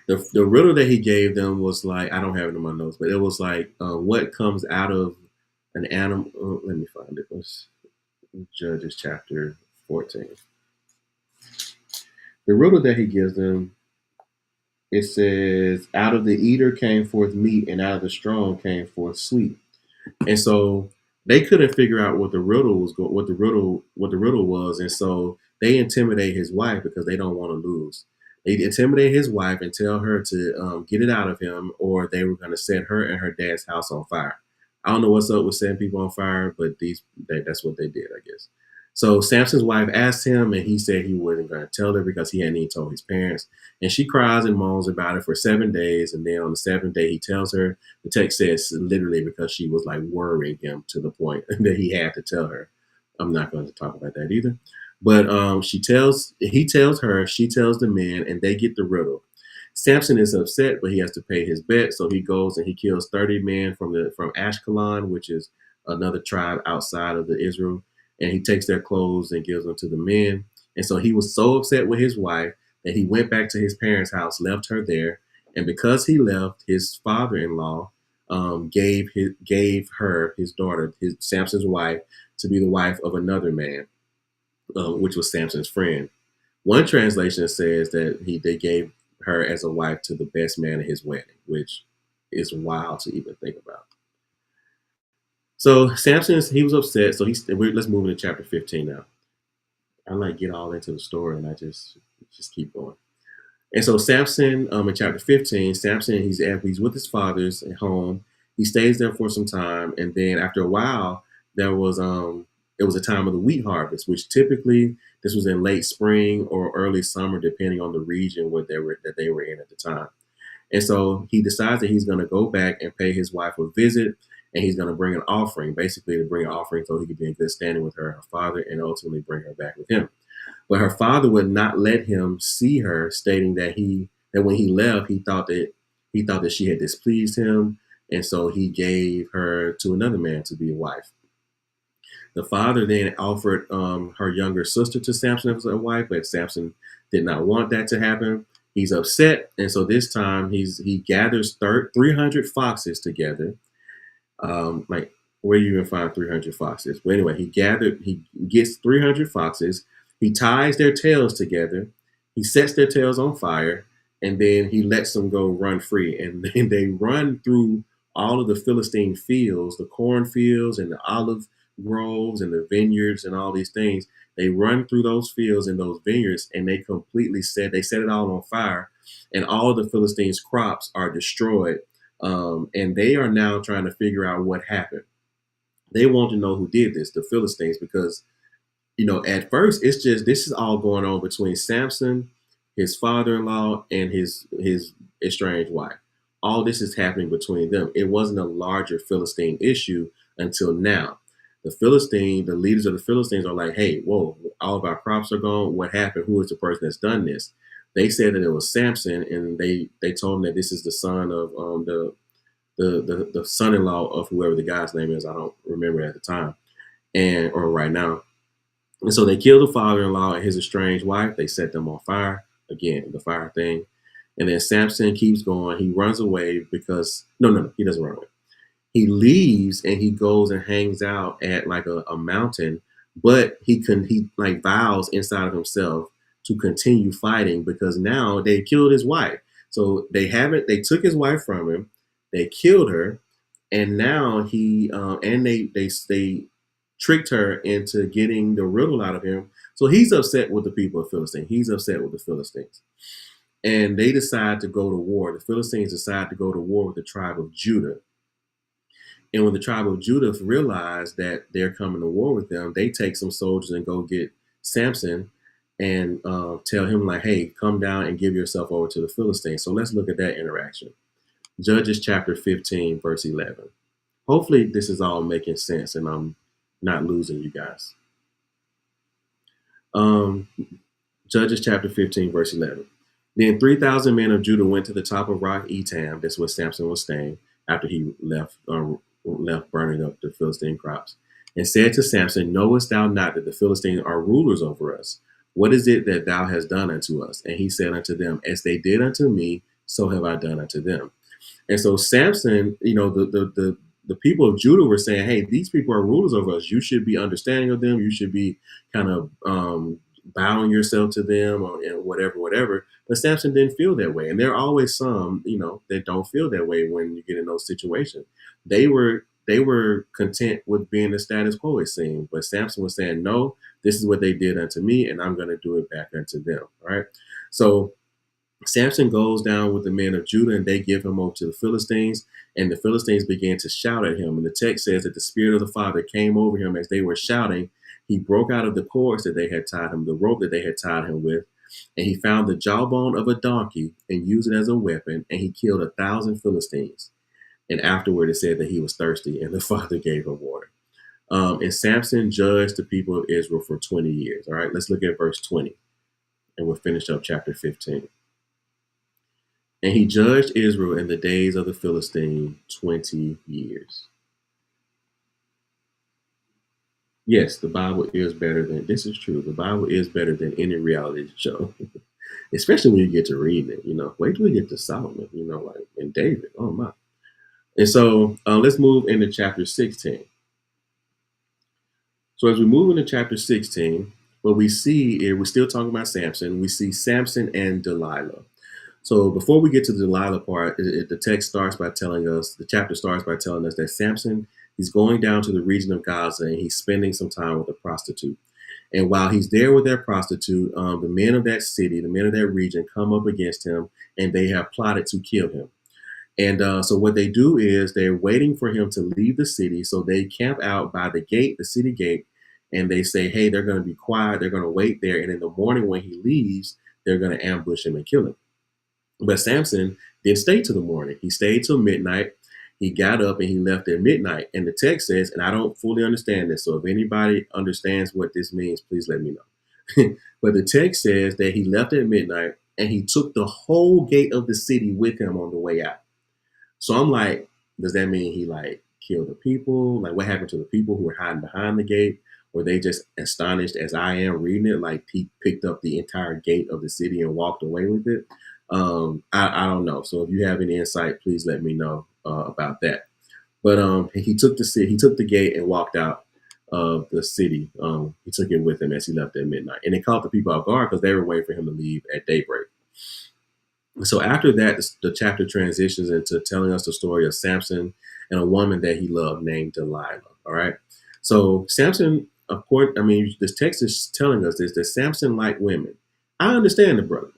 The riddle that he gave them was like, I don't have it in my notes, but it was like, what comes out of an animal. Let me find it. Let's Judges chapter 14. The riddle that he gives them, it says, out of the eater came forth meat, and out of the strong came forth sleep. And so they couldn't figure out what the riddle was, what the riddle was, and so they intimidate his wife because they don't want to lose. They intimidate his wife and tell her to get it out of him, or they were going to set her and her dad's house on fire. I don't know what's up with setting people on fire, but that's what they did, I guess. So Samson's wife asked him, and he said he wasn't going to tell her because he hadn't even told his parents. And she cries and moans about it for 7 days, and then on the seventh day he tells her. The text says literally because she was like worrying him to the point that he had to tell her. I'm not going to talk about that either. But he tells her, she tells the men, and they get the riddle. Samson is upset, but he has to pay his bet, so he goes and he kills 30 men from Ashkelon, which is another tribe outside of the Israel, and he takes their clothes and gives them to the men. And so he was so upset with his wife that he went back to his parents' house, left her there, and because he left, his father-in-law gave her his daughter, his Samson's wife, to be the wife of another man, which was Samson's friend. One translation says that they gave her as a wife to the best man at his wedding, which is wild to even think about. So Samson, he was upset. So let's move into chapter 15 now. I like get all into the story, and I just keep going. And so Samson, in chapter 15, Samson, he's with his fathers at home. He stays there for some time, and then after a while, there was it was a time of the wheat harvest, which typically this was in late spring or early summer, depending on the region that they were in at the time. And so he decides that he's going to go back and pay his wife a visit, and he's going to bring an offering, basically to bring an offering so he could be in good standing with her father, and ultimately bring her back with him. But her father would not let him see her, stating that when he left, he thought that she had displeased him, and so he gave her to another man to be a wife. The father then offered her younger sister to Samson as a wife, but Samson did not want that to happen. He's upset, and so this time he gathers 300 foxes together. Like, where you even find 300 foxes? Well, anyway, he gets 300 foxes. He ties their tails together. He sets their tails on fire, and then he lets them go run free. And then they run through all of the Philistine fields, the cornfields and the olive groves and the vineyards and all these things. They run through those fields and those vineyards, and they set it all on fire, and all of the Philistines' crops are destroyed. And they are now trying to figure out what happened. They want to know who did this, the Philistines, because at first it's just this is all going on between Samson, his father-in-law, and his estranged wife. All this is happening between them. It wasn't a larger Philistine issue until now. The leaders of the Philistines are like, hey, whoa, all of our crops are gone. What happened? Who is the person that's done this? They said that it was Samson, and they told him that this is the son of the son-in-law of whoever the guy's name is. I don't remember at the time, and or right now. And so they killed the father-in-law and his estranged wife. They set them on fire. Again, the fire thing. And then Samson keeps going. He runs away because no, he doesn't run away. He leaves and he goes and hangs out at like a mountain, but he like vows inside of himself to continue fighting because now they killed his wife. So they took his wife from him, they killed her, and now they tricked her into getting the riddle out of him. So he's upset with the people of Philistine. He's upset with the Philistines. And they decide to go to war. The Philistines decide to go to war with the tribe of Judah. And when the tribe of Judah realize that they're coming to war with them, they take some soldiers and go get Samson and tell him like, hey, come down and give yourself over to the Philistines. So let's look at that interaction. Judges chapter 15, verse 11. Hopefully this is all making sense and I'm not losing you guys. Judges chapter 15, verse 11. Then 3,000 men of Judah went to the top of Rock Etam. That's where Samson was staying after he left burning up the Philistine crops, and said to Samson, knowest thou not that the Philistines are rulers over us? What is it that thou hast done unto us? And he said unto them, as they did unto me, so have I done unto them. And so Samson, the people of Judah were saying, hey, these people are rulers over us. You should be understanding of them. You should be kind of bowing yourself to them or whatever. But Samson didn't feel that way. And there are always some, that don't feel that way when you get in those situations. They were content with being the status quo, it seemed. But Samson was saying, no, this is what they did unto me, and I'm going to do it back unto them. All right. So Samson goes down with the men of Judah and they give him over to the Philistines, and the Philistines began to shout at him. And the text says that the Spirit of the Father came over him as they were shouting. He broke out of the cords that they had tied him, the rope that they had tied him with, and he found the jawbone of a donkey and used it as a weapon, and he killed 1,000 Philistines. And afterward it said that he was thirsty and the Father gave him water. And Samson judged the people of Israel for 20 years. All right, let's look at verse 20 and we'll finish up chapter 15. And he judged Israel in the days of the Philistine 20 years. Yes, the Bible is better than, this is true. The Bible is better than any reality show, especially when you get to reading it, wait till we get to Solomon, like, and David, oh my. And so let's move into chapter 16. So as we move into chapter 16, what we see is we're still talking about Samson. We see Samson and Delilah. So before we get to the Delilah part, the chapter starts by telling us that Samson, he's going down to the region of Gaza and he's spending some time with a prostitute. And while he's there with that prostitute, the men of that city, the men of that region come up against him and they have plotted to kill him. And so what they do is they're waiting for him to leave the city. So they camp out by the gate, the city gate, and they say, hey, they're going to be quiet. They're going to wait there. And in the morning when he leaves, they're going to ambush him and kill him. But Samson didn't stay till the morning. He stayed till midnight. He got up and he left at midnight. And the text says, and I don't fully understand this, so if anybody understands what this means, please let me know. But the text says that he left at midnight and he took the whole gate of the city with him on the way out. So I'm like, does that mean he like killed the people? Like what happened to the people who were hiding behind the gate? Were they just astonished as I am reading it? Like he picked up the entire gate of the city and walked away with it? I don't know. So if you have any insight, please let me know about that. But he took the gate and walked out of the city. He took it with him as he left at midnight. And it caught the people off guard because they were waiting for him to leave at daybreak. So after that, the chapter transitions into telling us the story of Samson and a woman that he loved named Delilah. All right. So Samson, of course, this text is telling us this, that Samson liked women. I understand the brother.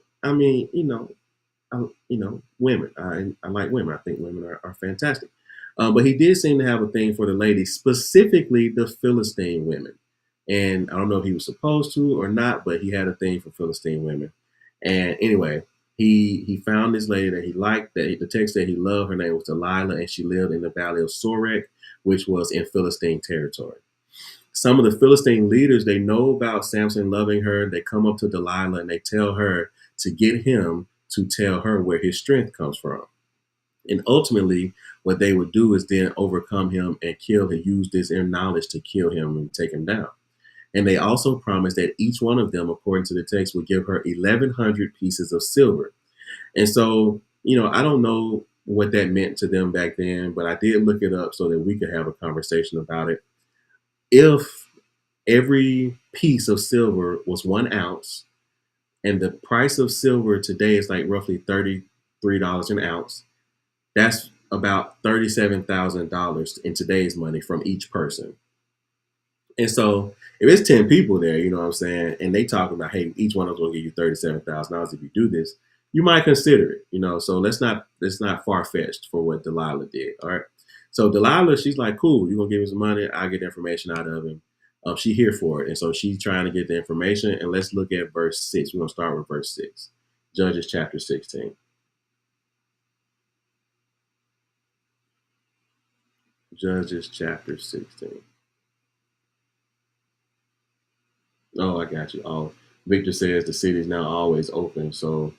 Women. I like women. I think women are fantastic. But he did seem to have a thing for the ladies, specifically the Philistine women. And I don't know if he was supposed to or not, but he had a thing for Philistine women. And anyway, he found this lady that he liked. That the text said he loved. Her name was Delilah, and she lived in the valley of Sorek, which was in Philistine territory. Some of the Philistine leaders, they know about Samson loving her. They come up to Delilah and they tell her to get him to tell her where his strength comes from. And ultimately, what they would do is then overcome him and kill him, use this inner knowledge to kill him and take him down. And they also promised that each one of them, according to the text, would give her 1,100 pieces of silver. And so, I don't know what that meant to them back then, but I did look it up so that we could have a conversation about it. If every piece of silver was 1 ounce, and the price of silver today is like roughly $33 an ounce, that's about $37,000 in today's money from each person. And so if it's 10 people there, you know what I'm saying, and they talk about, hey, each one of us will give you $37,000 if you do this, you might consider it. So let's not far fetched for what Delilah did. All right. So Delilah, she's like, cool, you're gonna give me some money, I'll get the information out of him. She here for it. And so she's trying to get the information. And let's look at verse 6. We're gonna start with verse 6. Judges chapter 16. Judges chapter 16. Oh, I got you. Oh, Victor says the city is now always open, so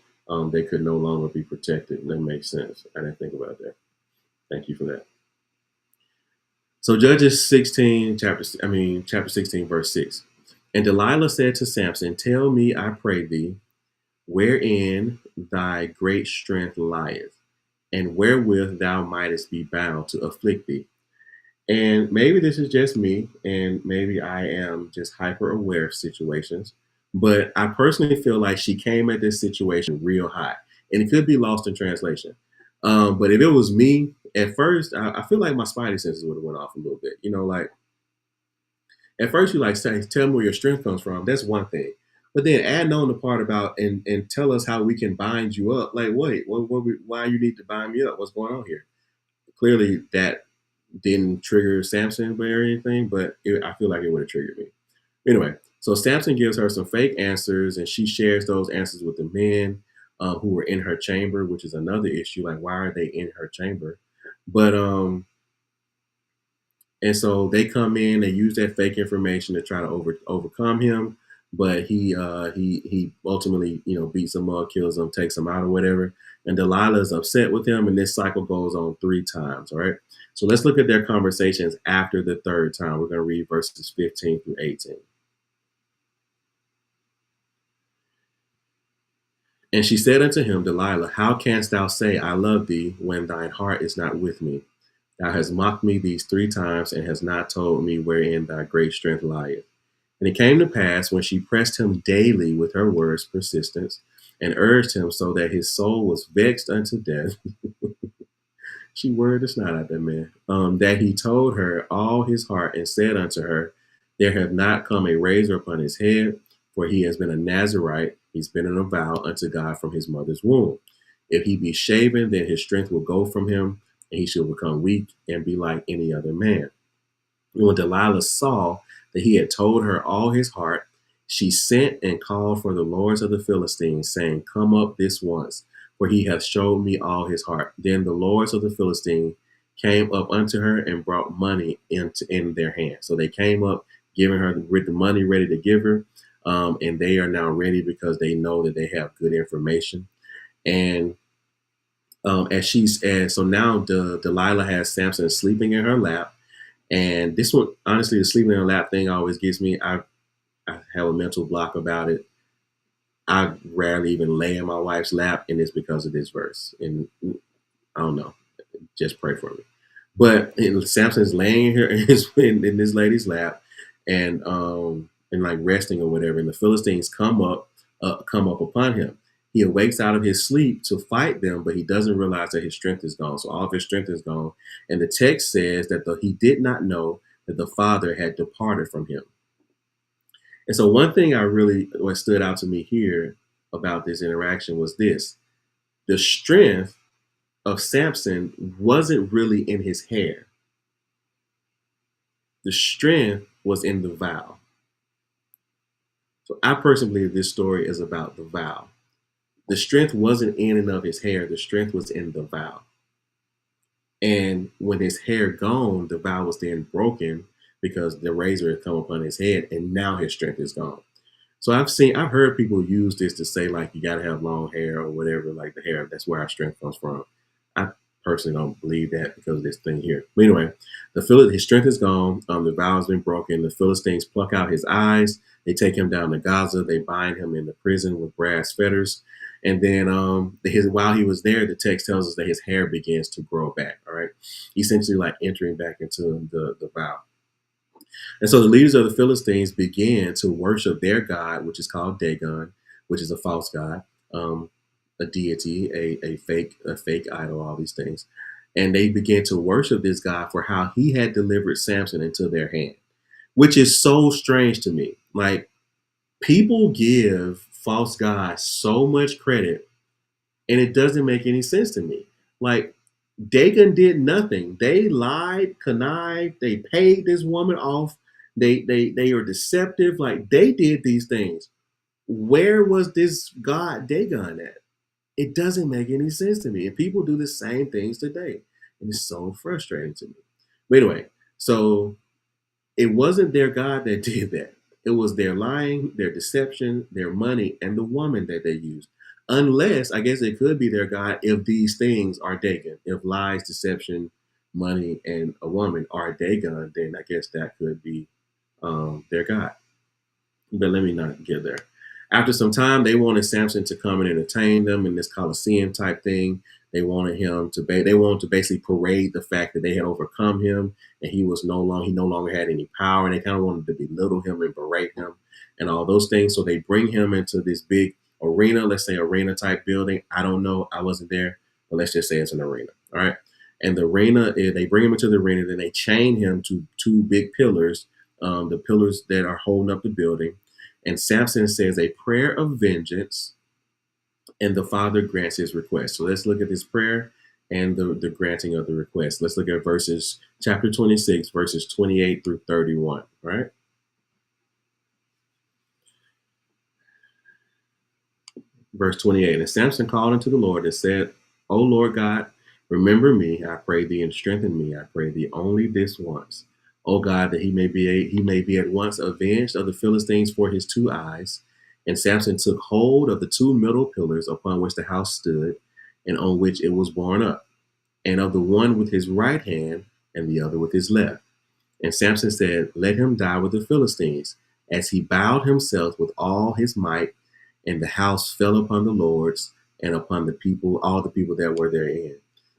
they could no longer be protected. That makes sense. I didn't think about that. Thank you for that. So Judges 16, chapter 16, verse 6. And Delilah said to Samson, tell me, I pray thee, wherein thy great strength lieth, and wherewith thou mightest be bound to afflict thee. And maybe this is just me, and maybe I am just hyper aware of situations. But I personally feel like she came at this situation real hot, and it could be lost in translation. But if it was me, at first, I feel like my spidey senses would have went off a little bit. Like at first you like say, tell me where your strength comes from. That's one thing. But then adding on the part about and tell us how we can bind you up. Like, wait, why you need to bind me up? What's going on here? Clearly, that didn't trigger Samson or anything, but I feel like it would have triggered me. Anyway, so Samson gives her some fake answers, and she shares those answers with the men who were in her chamber, which is another issue. Like, why are they in her chamber? But and so they come in, they use that fake information to try to overcome him. But he ultimately beats him up, kills him, takes him out or whatever. And Delilah is upset with him, and this cycle goes on 3 times. All right. So let's look at their conversations after the third time. We're going to read verses 15 through 18. And she said unto him, Delilah, how canst thou say, I love thee, when thine heart is not with me? Thou hast mocked me these 3 times, and hast not told me wherein thy great strength lieth. And it came to pass, when she pressed him daily with her words' persistence, and urged him so that his soul was vexed unto death, she worried the snot out that man, that he told her all his heart, and said unto her, there have not come a razor upon his head, for he has been a Nazarite, he's been in a vow unto God from his mother's womb. If he be shaven, then his strength will go from him, and he shall become weak and be like any other man. And when Delilah saw that he had told her all his heart, she sent and called for the lords of the Philistines, saying, come up this once, for he hath showed me all his heart. Then the lords of the Philistines came up unto her and brought money in their hand. So they came up, giving her with the money ready to give her, and they are now ready because they know that they have good information. And so now Delilah has Samson sleeping in her lap. And this one, honestly, the sleeping in her lap thing always gets me. I have a mental block about it. I rarely even lay in my wife's lap, and it's because of this verse. And I don't know, just pray for me. But Samson's laying here in this lady's lap, and like resting or whatever. And the Philistines come up upon him. He awakes out of his sleep to fight them, but he doesn't realize that his strength is gone. So all of his strength is gone. And the text says that he did not know that the father had departed from him. And so one thing what stood out to me here about this interaction was this: the strength of Samson wasn't really in his hair. The strength was in the vow. I personally believe this story is about the vow. The strength wasn't in and of his hair, the strength was in the vow. And when his hair gone, the vow was then broken because the razor had come upon his head, and now his strength is gone. So I've heard people use this to say like you got to have long hair or whatever, like the hair. That's where our strength comes from. I personally don't believe that because of this thing here. But anyway, his strength is gone. The vow has been broken. The Philistines pluck out his eyes. They take him down to Gaza. They bind him in the prison with brass fetters. And then while he was there, the text tells us that his hair begins to grow back. All right, essentially like entering back into the vow. And so the leaders of the Philistines began to worship their god, which is called Dagon, which is a false god, a deity, a fake idol, all these things. And they began to worship this god for how he had delivered Samson into their hand, which is so strange to me. Like people give false gods so much credit, and it doesn't make any sense to me. Like Dagon did nothing. They lied, connived, they paid this woman off. They were deceptive. Like they did these things. Where was this God Dagon at? It doesn't make any sense to me. And people do the same things today. And it's so frustrating to me. But anyway, so it wasn't their God that did that. It was their lying, their deception, their money, and the woman that they used. Unless, I guess it could be their God if these things are Dagon. If lies, deception, money, and a woman are Dagon, then I guess that could be their God. But let me not get there. After some time, they wanted Samson to come and entertain them in this Colosseum type thing. They wanted to basically parade the fact that they had overcome him and he no longer had any power, and they kind of wanted to belittle him and berate him and all those things. So they bring him into this big arena, let's say arena type building. I don't know, I wasn't there, but let's just say it's an arena. All right. And the arena, they bring him into the arena, then they chain him to two big pillars, the pillars that are holding up the building. And Samson says a prayer of vengeance, and the Father grants his request. So let's look at this prayer and the granting of the request. Let's look at chapter 26, verses 28 through 31, right? Verse 28, and Samson called unto the Lord and said, O Lord God, remember me, I pray thee, and strengthen me, I pray thee, only this once. O God, that he may be at once avenged of the Philistines for his two eyes. And Samson took hold of the two middle pillars upon which the house stood, and on which it was borne up, and of the one with his right hand, and the other with his left. And Samson said, Let him die with the Philistines, as he bowed himself with all his might, and the house fell upon the lords and upon the people, all the people that were therein.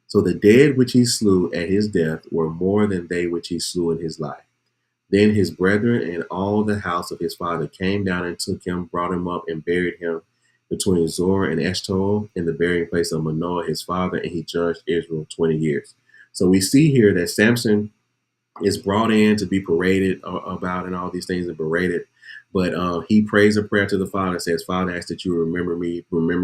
So the dead which he slew at his death were more than they which he slew in his life. Then his brethren and all the house of his father came down and took him, brought him up, and buried him between Zor and Eshtaol in the burying place of Manoah his father, and he judged Israel 20 years. So we see here that Samson is brought in to be paraded about and all these things and berated. But he prays a prayer to the Father and says, Father, I ask that you remember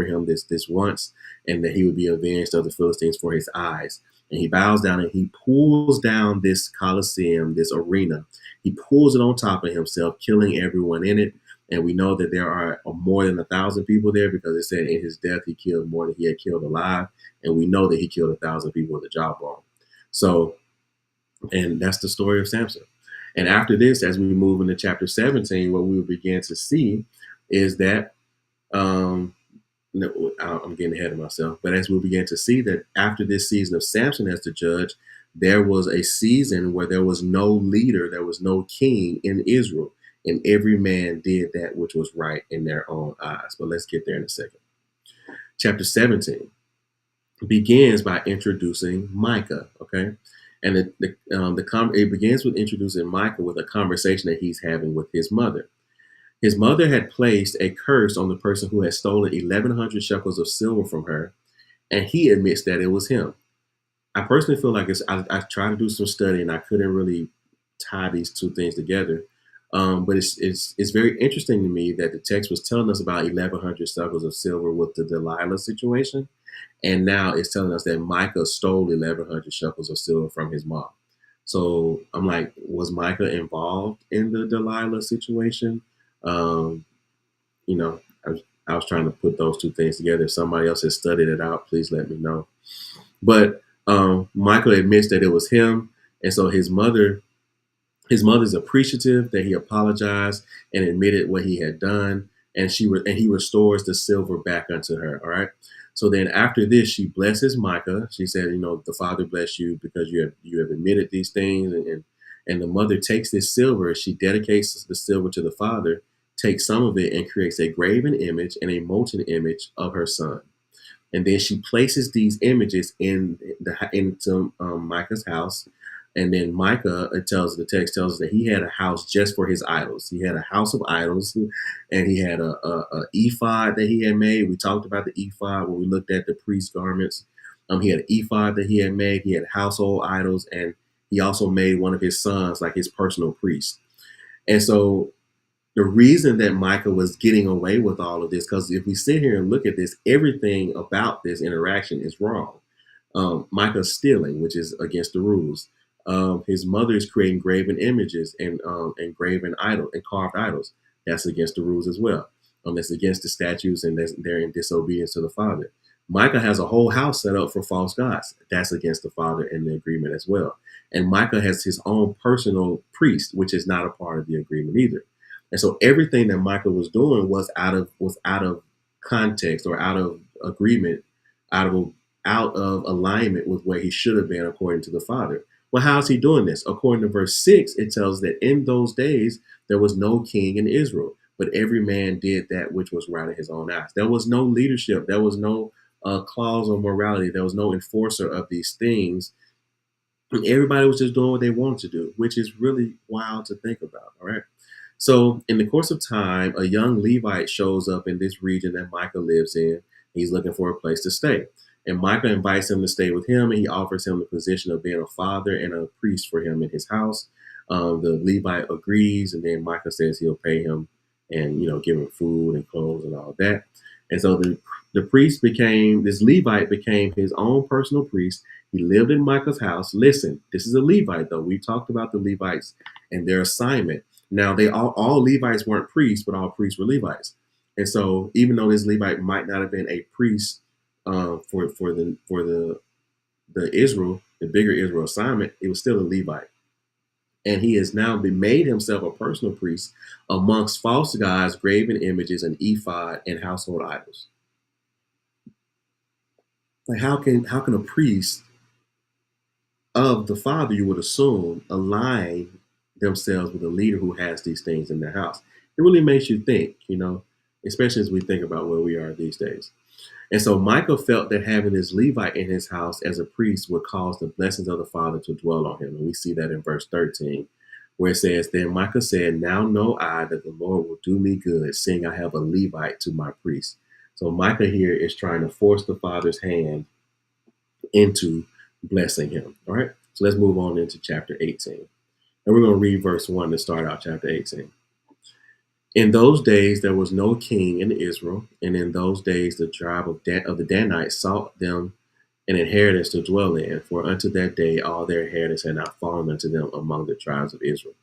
him this once, and that he would be avenged of the Philistines for his eyes. And he bows down and he pulls down this Colosseum, this arena. He pulls it on top of himself, killing everyone in it. And we know that there are more than 1,000 people there because it said in his death he killed more than he had killed alive. And we know that he killed 1,000 people with a jawbone. So, and that's the story of Samson. And after this, as we move into chapter 17, what we will begin to see is that, no, I'm getting ahead of myself, but as we begin to see that after this season of Samson as the judge, there was a season where there was no leader, there was no king in Israel, and every man did that which was right in their own eyes. But let's get there in a second. Chapter 17 begins by introducing Micah, okay? And it begins with introducing Micah with a conversation that he's having with his mother. His mother had placed a curse on the person who had stolen 1,100 shekels of silver from her, and he admits that it was him. I personally feel like I tried to do some study and I couldn't really tie these two things together. But it's very interesting to me that the text was telling us about 1,100 shekels of silver with the Delilah situation. And now it's telling us that Micah stole 1,100 shekels of silver from his mom. So I'm like, was Micah involved in the Delilah situation? you know, I was trying to put those two things together. If somebody else has studied it out, please let me know. But Michael admits that it was him, and so his mother's appreciative that he apologized and admitted what he had done, and he restores the silver back unto her. All right. So then after this, she blesses Micah. She said, the Father bless you because you have admitted these things, and the mother takes this silver. She dedicates the silver to the Father, takes some of it, and creates a graven image and a molten image of her son. And then she places these images into Micah's house. And then Micah, the text tells us that he had a house just for his idols. He had a house of idols, and he had a ephod that he had made. We talked about the ephod when we looked at the priest garments. He had an ephod that he had made. He had household idols, and he also made one of his sons like his personal priest. And so the reason that Micah was getting away with all of this, because if we sit here and look at this, everything about this interaction is wrong. Micah's stealing, which is against the rules. His mother is creating graven images and graven idol and carved idols. That's against the rules as well. That's against the statutes, and they're in disobedience to the Father. Micah has a whole house set up for false gods. That's against the Father and the agreement as well. And Micah has his own personal priest, which is not a part of the agreement either. And so everything that Micah was doing was out of context or out of agreement, out of alignment with where he should have been according to the Father. Well, how is he doing this? According to verse 6, it tells that in those days there was no king in Israel, but every man did that which was right in his own eyes. There was no leadership. There was no clause of morality. There was no enforcer of these things. And everybody was just doing what they wanted to do, which is really wild to think about. All right. So, in the course of time, a young Levite shows up in this region that Micah lives in. He's looking for a place to stay. And Micah invites him to stay with him, and he offers him the position of being a father and a priest for him in his house. The Levite agrees, and then Micah says he'll pay him and give him food and clothes and all that. And so this Levite became his own personal priest. He lived in Micah's house. Listen, this is a Levite, though. We talked about the Levites and their assignment. Now, they all Levites weren't priests, but all priests were Levites. And so, even though this Levite might not have been a priest for the Israel, the bigger Israel assignment, it was still a Levite. And he has now made himself a personal priest amongst false gods, graven images, and ephod and household idols. Like how can a priest of the Father, you would assume, align themselves with a leader who has these things in their house? It really makes you think, especially as we think about where we are these days. And so Michael felt that having this Levite in his house as a priest would cause the blessings of the Father to dwell on him. And we see that in verse 13, where it says, Then Michael said, Now know I that the Lord will do me good, seeing I have a Levite to my priest. So Micah here is trying to force the Father's hand into blessing him. All right. So let's move on into chapter 18. And we're going to read verse 1 to start out chapter 18. In those days there was no king in Israel, and in those days the tribe of the Danites sought them an inheritance to dwell in, for unto that day all their inheritance had not fallen unto them among the tribes of Israel.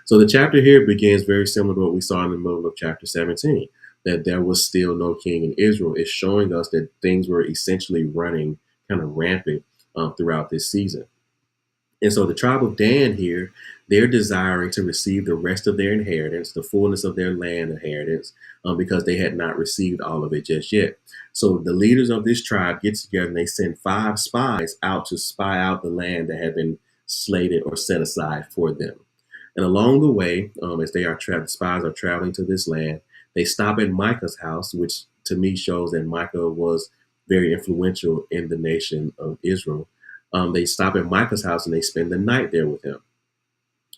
So the chapter here begins very similar to what we saw in the middle of chapter 17, that there was still no king in Israel. It's showing us that things were essentially running kind of rampant throughout this season. And so the tribe of Dan here, they're desiring to receive the rest of their inheritance, the fullness of their land inheritance, because they had not received all of it just yet. So the leaders of this tribe get together and they send 5 spies out to spy out the land that had been slated or set aside for them. And along the way, as the spies are traveling to this land, they stop at Micah's house, which to me shows that Micah was very influential in the nation of Israel. They stop at Micah's house and they spend the night there with him.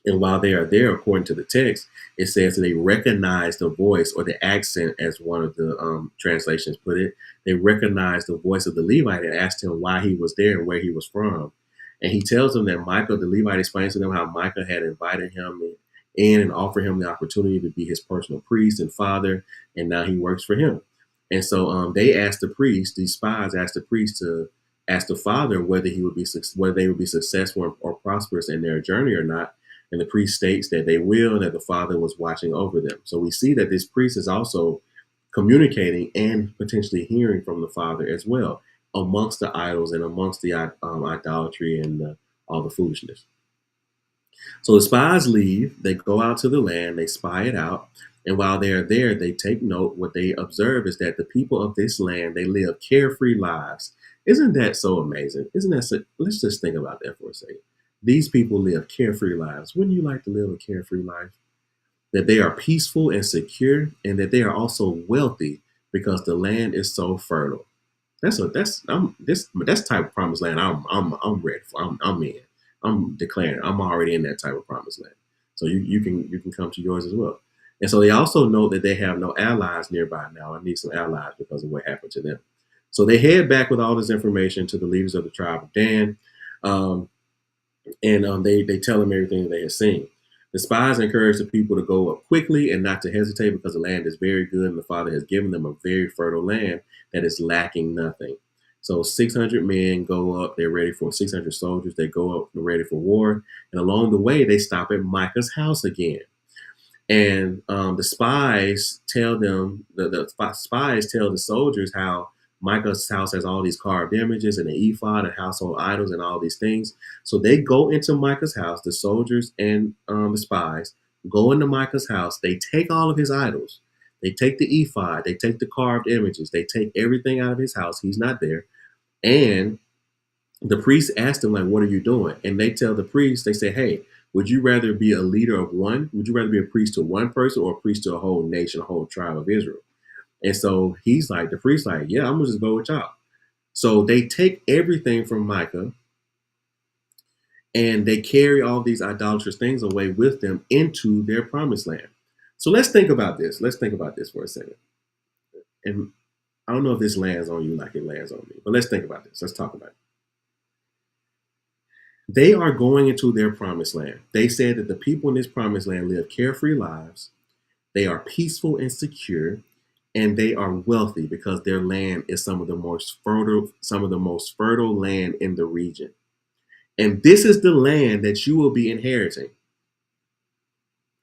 And while they are there, according to the text, it says that they recognize the voice or the accent, as one of the translations put it. They recognize the voice of the Levite and asked him why he was there and where he was from. And he tells them that Micah, the Levite, explains to them how Micah had invited him in and offered him the opportunity to be his personal priest and father, and now he works for him. And so these spies asked the priest to ask the father whether they would be successful or prosperous in their journey or not. And the priest states that they will, and that the Father was watching over them. So we see that this priest is also communicating and potentially hearing from the Father as well, amongst the idols and amongst the idolatry and all the foolishness. So the spies leave, they go out to the land, they spy it out, and while they are there, they take note. What they observe is that the people of this land, they live carefree lives. Isn't that so amazing? Isn't that so? Let's just think about that for a second. These people live carefree lives. Wouldn't you like to live a carefree life? That they are peaceful and secure, and that they are also wealthy because the land is so fertile. That's type of promised land I'm ready for. I'm in. I'm declaring. I'm already in that type of promised land. So you can come to yours as well. And so they also know that they have no allies nearby now. I need some allies because of what happened to them. So they head back with all this information to the leaders of the tribe of Dan. Um, and they tell them everything that they had seen. The spies encourage the people to go up quickly and not to hesitate because the land is very good and the Father has given them a very fertile land that is lacking nothing. So 600 men go up. They're ready for 600 soldiers. They go up ready for war. And along the way, they stop at Micah's house again. And the spies tell them, the spies tell the soldiers how Micah's house has all these carved images and an ephod and household idols and all these things. So they go into Micah's house, the soldiers and the spies go into Micah's house. They take all of his idols. They take the ephod. They take the carved images. They take everything out of his house. He's not there. And the priest asked them, like, what are you doing? And they tell the priest, they say, hey, would you rather be a leader of one? Would you rather be a priest to one person or a priest to a whole nation, a whole tribe of Israel? And so he's like, the priest, like, yeah, I'm gonna just go with y'all. So they take everything from Micah and they carry all these idolatrous things away with them into their promised land. So let's think about this. Let's think about this for a second. And I don't know if this lands on you like it lands on me, but let's think about this. Let's talk about it. They are going into their promised land. They said that the people in this promised land live carefree lives. They are peaceful and secure, and they are wealthy because their land is some of the most fertile land in the region. And this is the land that you will be inheriting.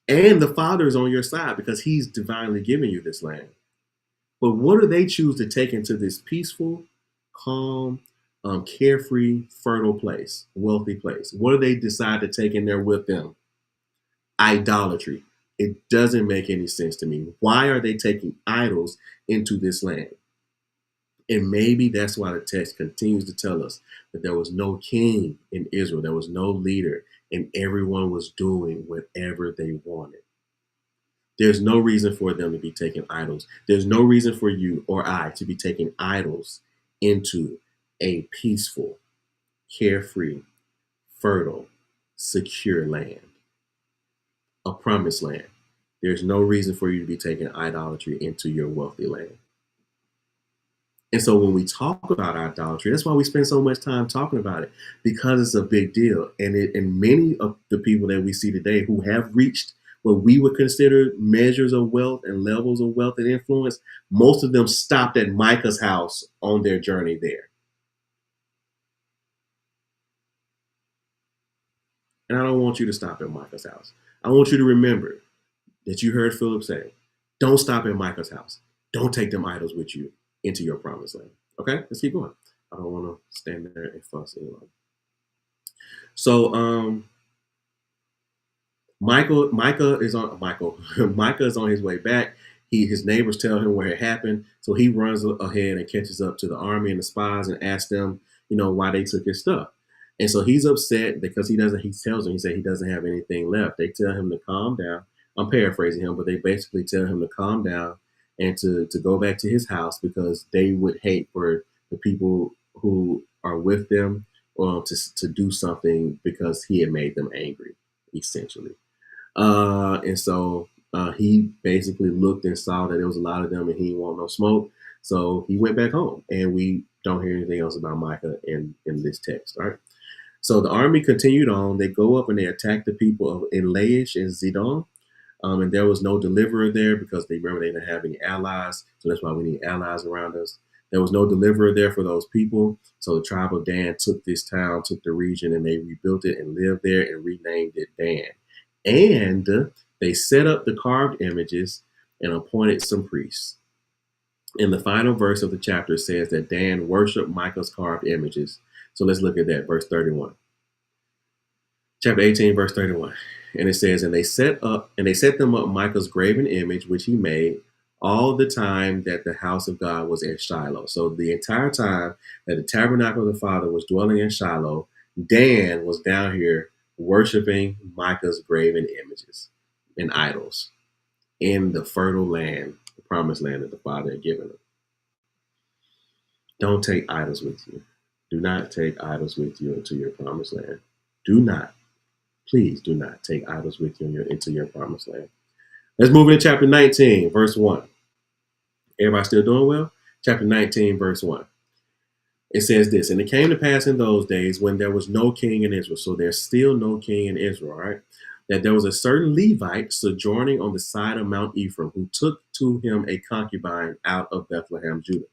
And the Father is on your side because He's divinely giving you this land. But what do they choose to take into this peaceful, calm, carefree, fertile place, wealthy place? What do they decide to take in there with them? Idolatry. It doesn't make any sense to me. Why are they taking idols into this land? And maybe that's why the text continues to tell us that there was no king in Israel, there was no leader, and everyone was doing whatever they wanted. There's no reason for them to be taking idols. There's no reason for you or I to be taking idols into a peaceful, carefree, fertile, secure land, a promised land. There's no reason for you to be taking idolatry into your wealthy land. And so when we talk about idolatry, that's why we spend so much time talking about it, because it's a big deal. And many of the people that we see today who have reached what we would consider measures of wealth and levels of wealth and influence, most of them stopped at Micah's house on their journey there. And I don't want you to stop at Micah's house. I want you to remember that you heard Philip say, don't stop at Micah's house. Don't take them idols with you into your promised land. Okay, let's keep going. I don't want to stand there and fuss any longer. So Micah is on Michael. Micah is on his way back. His neighbors tell him where it happened, so he runs ahead and catches up to the army and the spies and asks them, why they took his stuff. And so he's upset because he doesn't. He tells them, he said he doesn't have anything left. They tell him to calm down. I'm paraphrasing him, but they basically tell him to calm down and to go back to his house because they would hate for the people who are with them to do something because he had made them angry, essentially. And so he basically looked and saw that there was a lot of them and he didn't want no smoke. So he went back home, and we don't hear anything else about Micah in this text. All right. So the army continued on. They go up and they attack the people of Laish and Zidon. And there was no deliverer there because they didn't have any allies. So that's why we need allies around us. There was no deliverer there for those people. So the tribe of Dan took this town, took the region, and they rebuilt it and lived there and renamed it Dan. And they set up the carved images and appointed some priests. In the final verse of the chapter says that Dan worshiped Michael's carved images. So let's look at that, verse 31. Chapter 18, verse 31. And it says, and they set them up Michael's graven image, which he made all the time that the house of God was in Shiloh. So the entire time that the tabernacle of the Father was dwelling in Shiloh, Dan was down here worshiping Micah's graven images and idols in the fertile land, the promised land that the Father had given him. Don't take idols with you. Do not take idols with you into your promised land. Do not. Please do not take idols with you into your promised land. Let's move into chapter 19, verse 1. Everybody still doing well? Chapter 19, verse 1. It says this, and it came to pass in those days when there was no king in Israel. So there's still no king in Israel, right? That there was a certain Levite sojourning on the side of Mount Ephraim who took to him a concubine out of Bethlehem, Judah.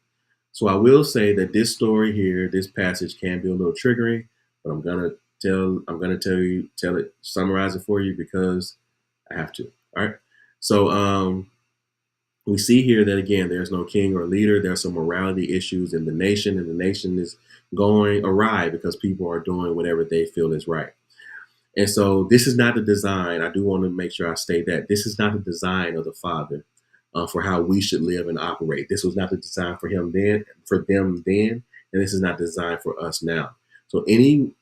So I will say that this story here, this passage can be a little triggering, but I'm gonna summarize it for you because I have to. All right. So we see here that again, there's no king or leader. There's some morality issues in the nation, and the nation is going awry because people are doing whatever they feel is right. And so this is not the design. I do want to make sure I state that this is not the design of the Father for how we should live and operate. This was not the design for them then, and this is not designed for us now. So any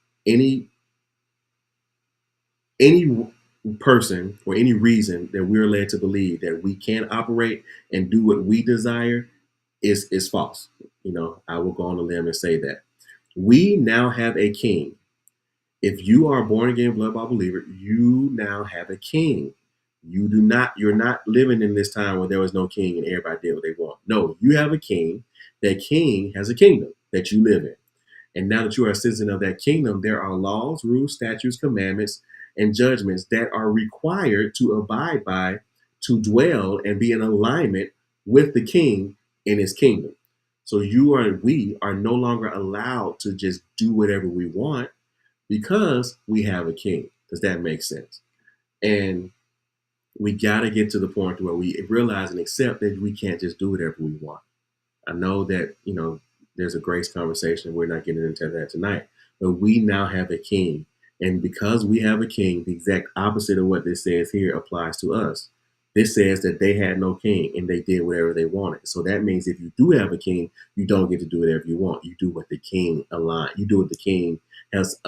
person or any reason that we're led to believe that we can operate and do what we desire is false. You know, I will go on a limb and say that we now have a king. If you are a born again blood bought believer, you now have a king. You're not living in this time where there was no king and everybody did what they want. No, you have a king. That king has a kingdom that you live in. And now that you are a citizen of that kingdom, there are laws, rules, statutes, commandments, and judgments that are required to abide by, to dwell and be in alignment with the king in his kingdom. So we are no longer allowed to just do whatever we want because we have a king. Does that make sense? And we got to get to the point where we realize and accept that we can't just do whatever we want. I know that, there's a grace conversation. We're not getting into that tonight, but we now have a king. And because we have a king, the exact opposite of what this says here applies to us. This says that they had no king and they did whatever they wanted. So that means if you do have a king, you don't get to do whatever you want. You do what the king you do what the king has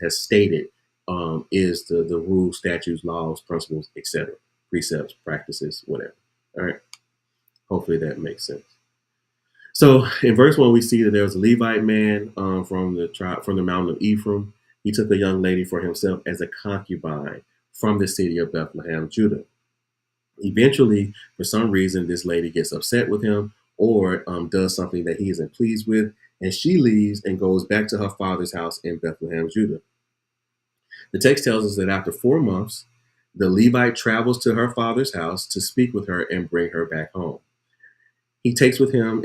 stated is the rules, statutes, laws, principles, etc., precepts, practices, whatever. All right. Hopefully that makes sense. So in verse 1, we see that there was a Levite man from the mountain of Ephraim. He took a young lady for himself as a concubine from the city of Bethlehem, Judah. Eventually, for some reason, this lady gets upset with him or does something that he isn't pleased with, and she leaves and goes back to her father's house in Bethlehem, Judah. The text tells us that after 4 months, the Levite travels to her father's house to speak with her and bring her back home. It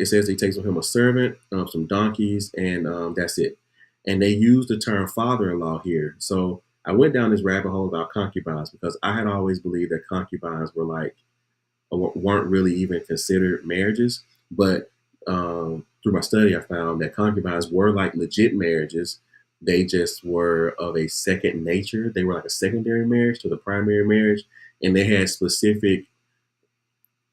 says he takes with him a servant, some donkeys, and that's it. And they use the term father-in-law here. So I went down this rabbit hole about concubines because I had always believed that concubines weren't really even considered marriages. But through my study, I found that concubines were like legit marriages. They just were of a second nature. They were like a secondary marriage to the primary marriage, and they had specific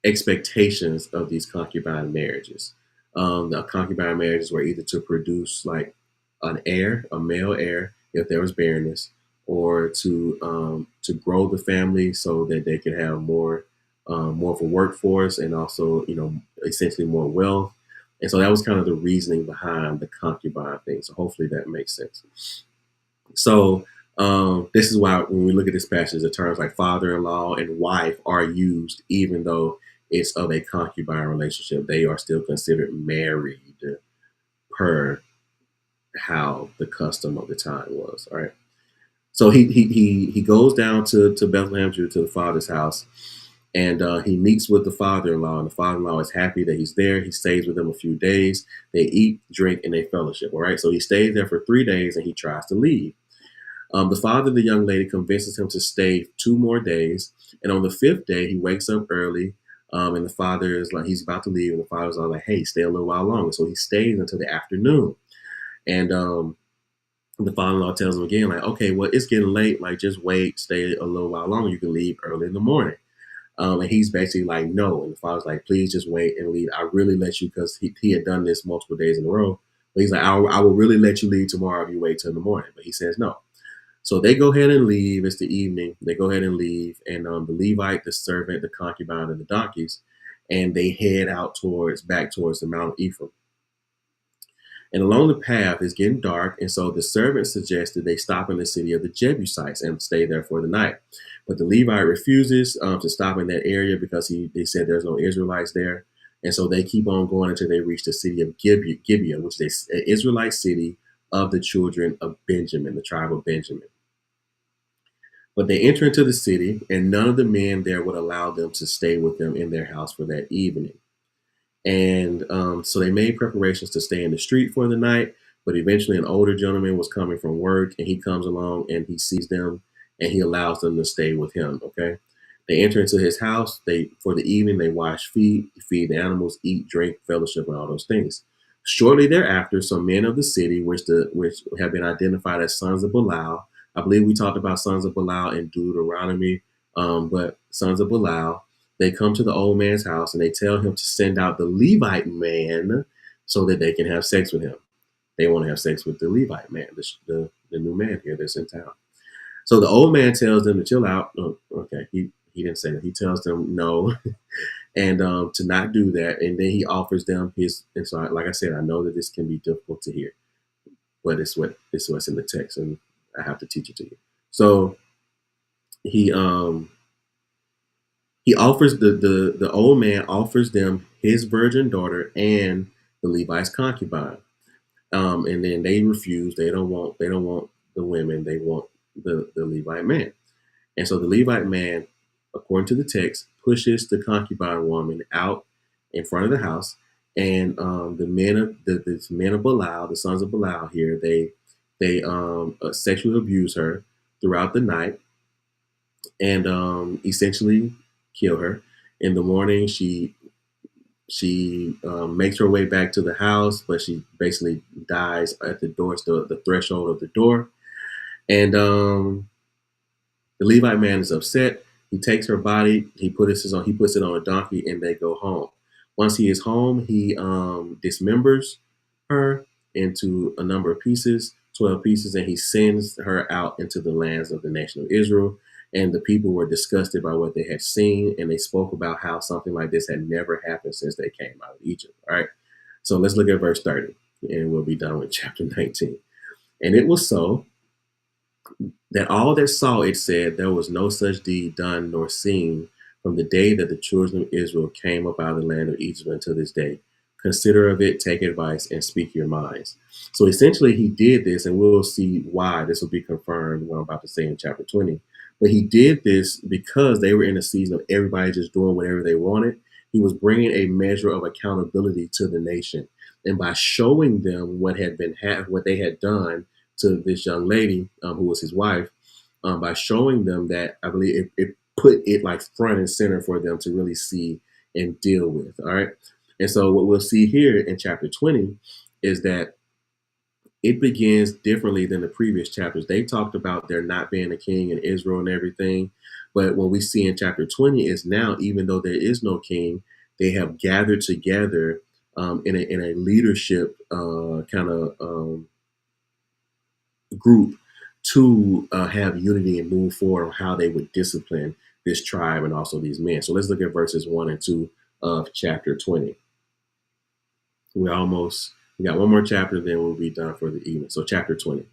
expectations of these concubine marriages. The concubine marriages were either to produce like an heir, a male heir, if there was barrenness, or to grow the family so that they could have more of a workforce and also essentially more wealth. And so that was kind of the reasoning behind the concubine thing. So hopefully that makes sense. So this is why when we look at this passage, the terms like father-in-law and wife are used, even though it's of a concubine relationship. They are still considered married per how the custom of the time was. All right. So he goes down to Bethlehem, to the father's house, and he meets with the father-in-law, and the father-in-law is happy that he's there. He stays with them a few days. They eat, drink, and they fellowship. All right. So he stays there for 3 days, and he tries to leave. The father of the young lady convinces him to stay 2 more days. And on the 5th day, he wakes up early, And the father is like, he's about to leave, and the father's all like, hey, stay a little while longer. So he stays until the afternoon. And the father-in-law tells him again, like, okay, well, it's getting late. Like, just wait, stay a little while longer. You can leave early in the morning. And he's basically like, no. And the father's like, please just wait and leave. I really let you, because he had done this multiple days in a row. But he's like, I will really let you leave tomorrow if you wait till the morning. But he says no. So they go ahead and leave. It's the evening. They go ahead and leave. And the Levite, the servant, the concubine, and the donkeys, and they head out back towards the Mount of Ephraim. And along the path, it's getting dark, and so the servant suggested they stop in the city of the Jebusites and stay there for the night. But the Levite refuses to stop in that area because they said there's no Israelites there. And so they keep on going until they reach the city of Gibeah, which is an Israelite city of the children of Benjamin, the tribe of Benjamin. But they enter into the city, and none of the men there would allow them to stay with them in their house for that evening. And so they made preparations to stay in the street for the night. But eventually, an older gentleman was coming from work, and he comes along and he sees them, and he allows them to stay with him. Okay. They enter into his house. For the evening, they wash feet, feed the animals, eat, drink, fellowship, and all those things. Shortly thereafter, some men of the city, which have been identified as sons of Belial. I believe we talked about sons of Belial in Deuteronomy, but sons of Belial, they come to the old man's house and they tell him to send out the Levite man so that they can have sex with him. They want to have sex with the Levite man, the new man here that's in town. So the old man tells them to chill out. Oh, okay, he didn't say that. He tells them no, and to not do that. And then he offers them his. And so, like I said, I know that this can be difficult to hear, but it's what's in the text, and I have to teach it to you. So he offers the old man offers them his virgin daughter and the Levite's concubine, and then they refuse. They don't want the women. They want the Levite man. And so the Levite man, according to the text, pushes the concubine woman out in front of the house, and the men of Belial, the sons of Belial here, they sexually abuse her throughout the night, and essentially kill her. In the morning, she makes her way back to the house, but she basically dies at the threshold of the door. And the Levite man is upset. He takes her body, he puts it on a donkey, and they go home. Once he is home, he dismembers her into a number of pieces, 12 pieces, and he sends her out into the lands of the nation of Israel. And the people were disgusted by what they had seen, and they spoke about how something like this had never happened since they came out of Egypt. All right. So let's look at verse 30, and we'll be done with chapter 19. And it was so that all that saw it said there was no such deed done nor seen from the day that the children of Israel came up out of the land of Egypt until this day. Consider of it, take advice, and speak your minds. So essentially, he did this, and we'll see why this will be confirmed what I'm about to say in chapter 20. But he did this because they were in a season of everybody just doing whatever they wanted. He was bringing a measure of accountability to the nation, and by showing them what they had done to this young lady, who was his wife, by showing them that, I believe it put it like front and center for them to really see and deal with. All right. And so what we'll see here in chapter 20 is that it begins differently than the previous chapters. They talked about there not being a king in Israel and everything. But what we see in chapter 20 is now, even though there is no king, they have gathered together in a leadership kind of group to have unity and move forward on how they would discipline this tribe and also these men. So let's look at verses 1 and 2 of chapter 20. We got one more chapter, then we'll be done for the evening. So chapter 20.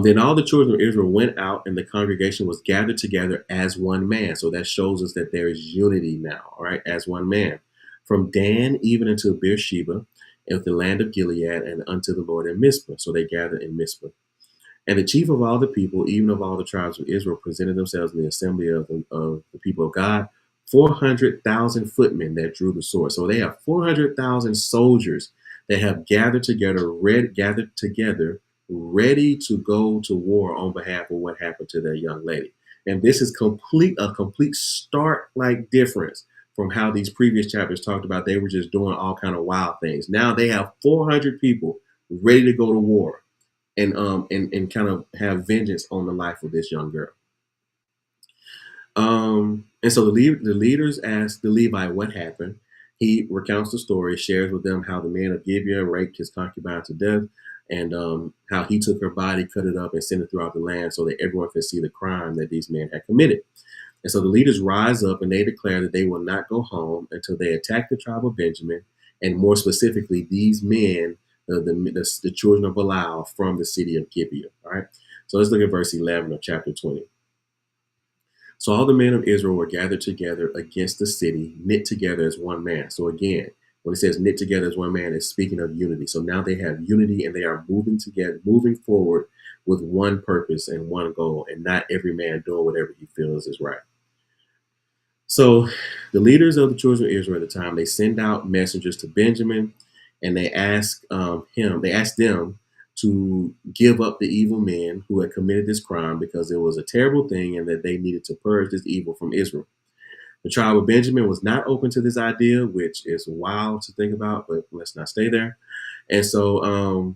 Then all the children of Israel went out, and the congregation was gathered together as one man. So that shows us that there is unity now, all right, as one man. From Dan even unto Beersheba, and the land of Gilead, and unto the Lord in Mizpah. So they gathered in Mizpah. And the chief of all the people, even of all the tribes of Israel, presented themselves in the assembly of the people of God, 400,000 footmen that drew the sword. So they have 400,000 soldiers that have gathered together, ready to go to war on behalf of what happened to their young lady. And this is a complete stark like difference from how these previous chapters talked about they were just doing all kind of wild things. Now they have 400 people ready to go to war and kind of have vengeance on the life of this young girl. And so the leaders ask the Levite what happened. He recounts the story, shares with them how the man of Gibeah raped his concubine to death, and how he took her body, cut it up, and sent it throughout the land so that everyone could see the crime that these men had committed. And so the leaders rise up and they declare that they will not go home until they attack the tribe of Benjamin, and more specifically, these men, the children of Belial from the city of Gibeah. All right. So let's look at verse 11 of chapter 20. So all the men of Israel were gathered together against the city, knit together as one man. So again, when it says knit together as one man, it's speaking of unity. So now they have unity and they are moving together, moving forward with one purpose and one goal, and not every man doing whatever he feels is right. So the leaders of the children of Israel at the time, they send out messengers to Benjamin, and they ask them to give up the evil men who had committed this crime because it was a terrible thing and that they needed to purge this evil from Israel. The tribe of Benjamin was not open to this idea, which is wild to think about, but let's not stay there. And so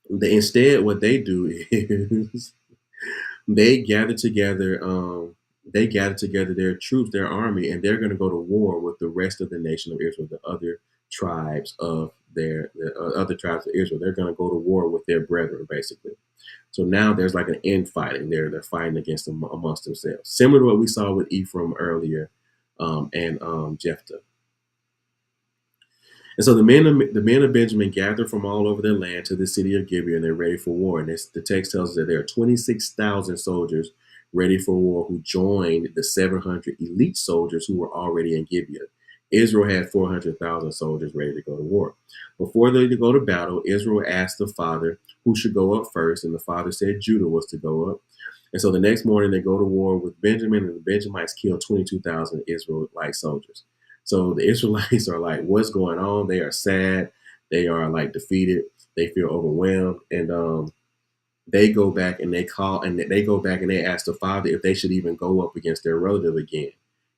instead what they do is they gather together their troops, their army, and they're going to go to war with the rest of the nation of Israel, the other tribes of other tribes of Israel. They're going to go to war with their brethren, basically. So now there's like an infighting there. They're fighting against them amongst themselves, similar to what we saw with Ephraim earlier, and Jephthah. And so the men of Benjamin gather from all over their land to the city of Gibeah, and they're ready for war. And the text tells us that there are 26,000 soldiers ready for war who joined the 700 elite soldiers who were already in Gibeah. Israel had 400,000 soldiers ready to go to war. Before they go to battle, Israel asked the father who should go up first, and the father said Judah was to go up. And so the next morning they go to war with Benjamin, and the Benjamites kill 22,000 Israelite soldiers. So the Israelites are like, what's going on? They are sad. They are like defeated. They feel overwhelmed. And they go back and they ask the father if they should even go up against their relative again.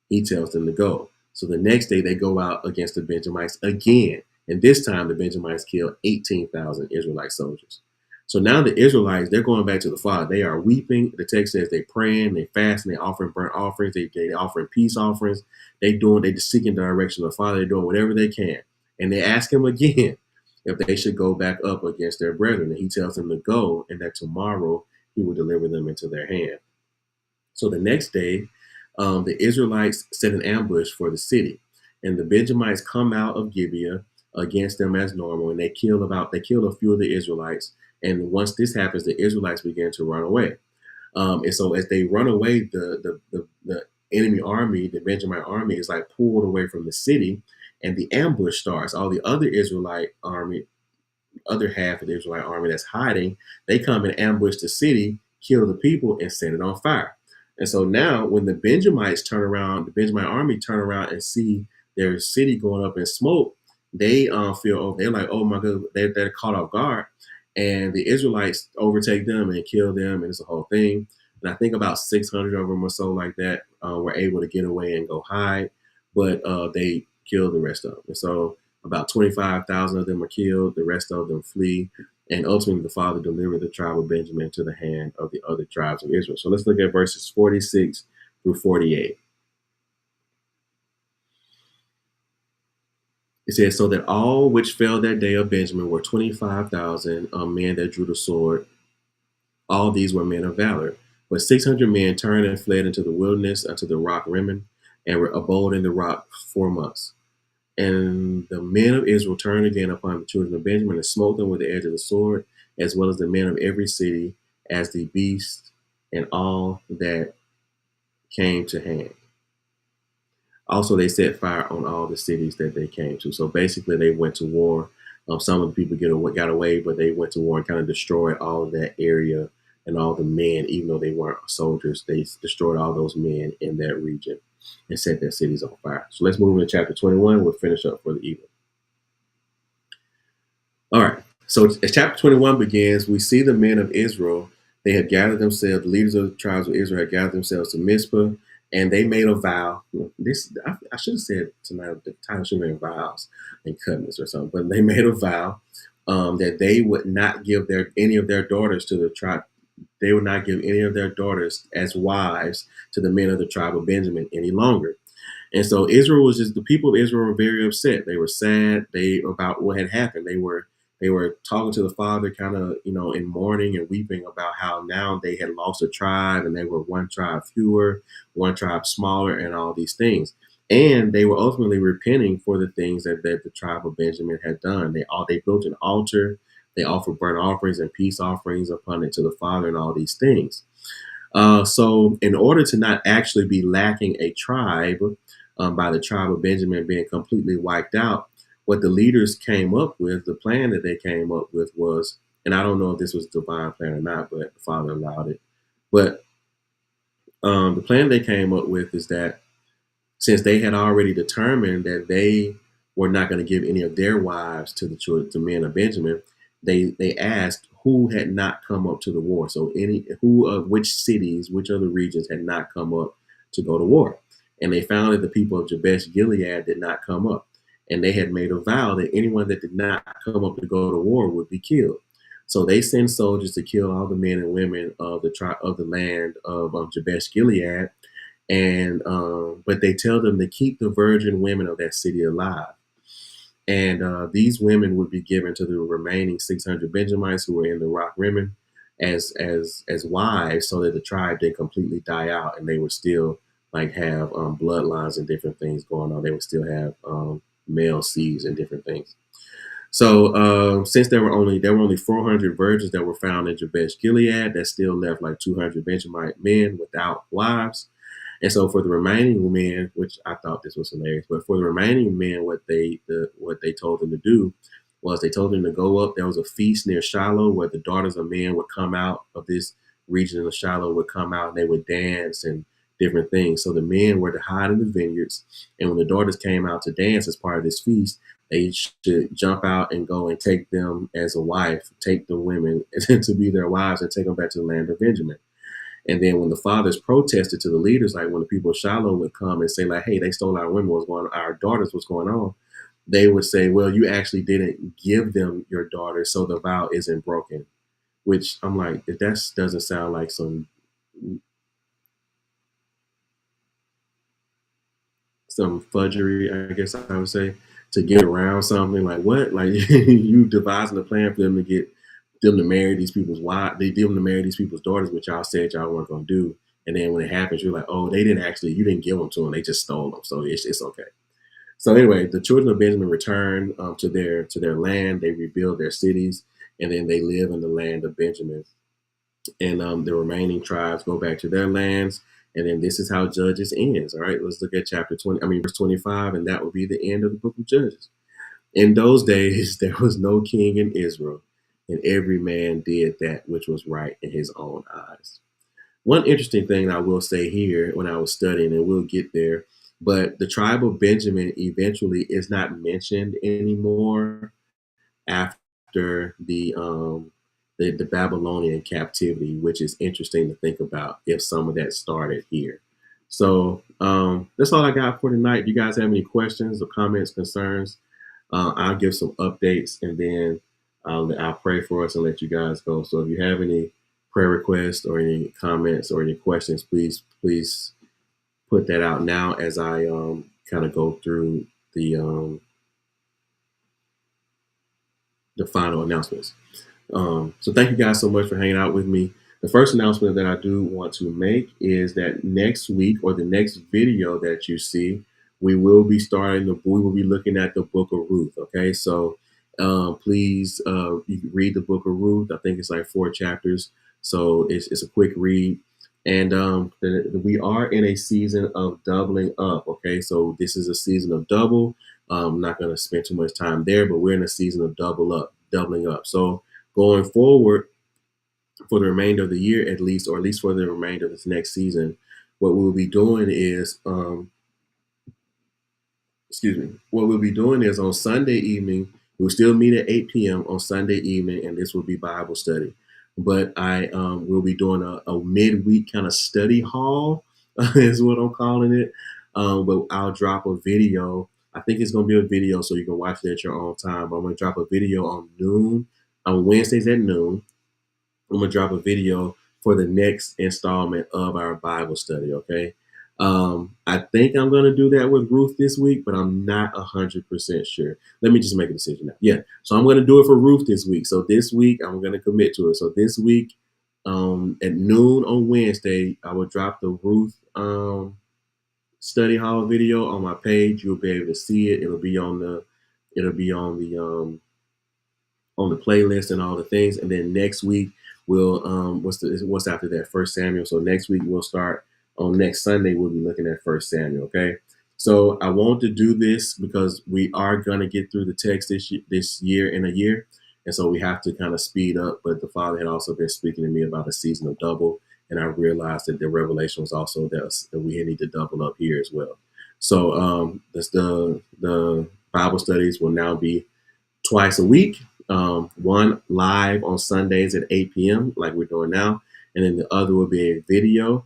He tells them to go. So the next day they go out against the Benjamites again. And this time the Benjamites kill 18,000 Israelite soldiers. So now the Israelites, they're going back to the father. They are weeping. The text says they praying, they fasting, they offering burnt offerings, they offering peace offerings. They just seeking the direction of the father. They're doing whatever they can. And they ask him again if they should go back up against their brethren. And he tells them to go, and that tomorrow he will deliver them into their hand. So the next day, the Israelites set an ambush for the city, and the Benjamites come out of Gibeah against them as normal, and they kill a few of the Israelites. And once this happens, the Israelites begin to run away. And so as they run away, the enemy army, the Benjamin army, is like pulled away from the city, and the ambush starts. All the other other half of the Israelite army that's hiding, they come and ambush the city, kill the people, and set it on fire. And so now when the Benjamin army turn around and see their city going up in smoke, they they're like, oh my God, they're caught off guard. And the Israelites overtake them and kill them, and it's a whole thing. And I think about 600 of them or so like that were able to get away and go hide, but they killed the rest of them. And so about 25,000 of them are killed. The rest of them flee. And ultimately, the father delivered the tribe of Benjamin to the hand of the other tribes of Israel. So let's look at verses 46 through 48. It says, so that all which fell that day of Benjamin were 25,000 men that drew the sword. All these were men of valor. But 600 men turned and fled into the wilderness unto the rock Rimmon, and abode in the rock 4 months. And the men of Israel turned again upon the children of Benjamin and smote them with the edge of the sword, as well as the men of every city, as the beasts and all that came to hand. Also, they set fire on all the cities that they came to. So basically, they went to war. Some of the people got away, but they went to war and kind of destroyed all of that area and all the men, even though they weren't soldiers. They destroyed all those men in that region and set their cities on fire. So let's move into chapter 21. We'll finish up for the evening. All right. So as chapter 21 begins, we see the men of Israel. They had gathered themselves, the leaders of the tribes of Israel had gathered themselves to Mizpah, And they made a vow. This I should have said tonight. The title should have been vows and covenants or something. But they made a vow that they would not give their any of their daughters to the tribe. They would not give any of their daughters as wives to the men of the tribe of Benjamin any longer. And so Israel was just the people of Israel were very upset. They were sad. They about what had happened. They were talking to the father, kind of in mourning and weeping about how now they had lost a tribe and they were one tribe fewer, one tribe smaller, and all these things. And they were ultimately repenting for the things that the tribe of Benjamin had done. They built an altar. They offered burnt offerings and peace offerings upon it to the father and all these things. So, in order to not actually be lacking a tribe by the tribe of Benjamin being completely wiped out, what the leaders came up with, the plan that they came up with was, and I don't know if this was divine plan or not, but the Father allowed it. But the plan they came up with is that since they had already determined that they were not going to give any of their wives to the children, to men of Benjamin, they asked who had not come up to the war. So any who of which cities, which other regions had not come up to go to war, and they found that the people of Jabesh Gilead did not come up, and they had made a vow that anyone that did not come up to go to war would be killed. So they sent soldiers to kill all the men and women of the land of Jabesh Gilead, and but they tell them to keep the virgin women of that city alive. And these women would be given to the remaining 600 Benjamites who were in the rock Rimmon as wives, so that the tribe didn't completely die out, and they would still like have bloodlines and different things going on. They would still have male seeds and different things. So since there were only 400 virgins that were found in Jabesh Gilead, that still left like 200 Benjamite men without wives. And so for the remaining men, which I thought this was hilarious, but for the remaining men, what they told them to do was they told them to go up. There was a feast near Shiloh where the daughters of men would come out of this region of Shiloh, would come out and they would dance and different things. So the men were to hide in the vineyards, and when the daughters came out to dance as part of this feast, they should jump out and go and take them as a wife, take the women to be their wives, and take them back to the land of Benjamin. And then when the fathers protested to the leaders, like when the people of Shiloh would come and say, like, hey, they stole our women, what's going on, our daughters, what's going on? They would say, well, you actually didn't give them your daughters, so the vow isn't broken. Which I'm like, that doesn't sound like some fudgery, I guess I would say, to get around something. Like what? Like you devising a plan for them to get them to marry these people's wives, they them to marry these people's daughters, which y'all said y'all weren't gonna do. And then when it happens, you're like, oh, they didn't actually, you didn't give them to them, they just stole them. So it's okay. So anyway, the children of Benjamin returned to their land. They rebuild their cities, and then they live in the land of Benjamin. And the remaining tribes go back to their lands. And then this is how Judges ends. All right, let's look at chapter 20. I mean, verse 25, and that will be the end of the book of Judges. In those days, there was no king in Israel, and every man did that which was right in his own eyes. One interesting thing I will say here when I was studying, and we'll get there, but the tribe of Benjamin eventually is not mentioned anymore after the Babylonian captivity, which is interesting to think about if some of that started here. So that's all I got for tonight. If you guys have any questions or comments, concerns, I'll give some updates, and then I'll pray for us and let you guys go. So if you have any prayer requests or any comments or any questions, please put that out now as I kind of go through the final announcements. So thank you guys so much for hanging out with me. The first announcement that I do want to make is that next week, or the next video that you see, we will be looking at the book of Ruth. Okay. So please, you can read the book of Ruth. I think it's like 4 chapters. So it's a quick read. And we are in a season of doubling up. Okay. So this is a season of double. I'm not going to spend too much time there, but we're in a season of doubling up. So going forward, for the remainder of the year at least, or at least for the remainder of this next season, what we'll be doing is, what we'll be doing is on Sunday evening, we'll still meet at 8 p.m. on Sunday evening, and this will be Bible study. But I will be doing a midweek kind of study hall is what I'm calling it. But I'll drop a video. I think it's gonna be a video so you can watch it at your own time. I'm gonna drop a video on Wednesdays at noon. I'm gonna drop a video for the next installment of our Bible study. Okay. I think I'm gonna do that with Ruth this week, but I'm not 100% sure. Let me just make a decision now. Yeah. So I'm gonna do it for Ruth this week. So this week I'm gonna commit to it. So this week, at noon on Wednesday, I will drop the Ruth study hall video on my page. You'll be able to see it. It'll be on the playlist and all the things. And then next week we'll what's after that? First Samuel. So next week we'll start on next Sunday. We'll be looking at First Samuel. Okay. So I want to do this because we are gonna get through the text this year in a year, and so we have to kind of speed up. But the Father had also been speaking to me about a season of double, and I realized that the revelation was also that we need to double up here as well. So the Bible studies will now be twice a week. One live on Sundays at 8 p.m., like we're doing now. And then the other will be a video,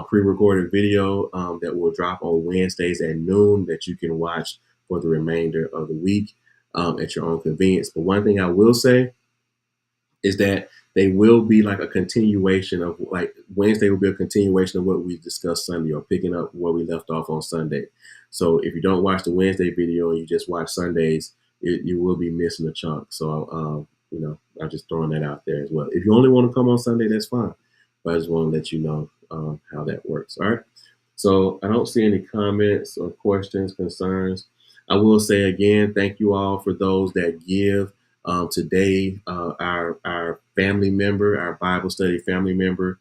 pre recorded video that will drop on Wednesdays at noon that you can watch for the remainder of the week at your own convenience. But one thing I will say is that they will be like a continuation of, like, Wednesday will be a continuation of what we discussed Sunday, or picking up where we left off on Sunday. So if you don't watch the Wednesday video and you just watch Sundays, you will be missing a chunk. So I'm just throwing that out there as well. If you only want to come on Sunday, that's fine. But I just want to let you know how that works. All right. So I don't see any comments or questions, concerns. I will say again, thank you all for those that give. Today, our family member, our Bible study family member,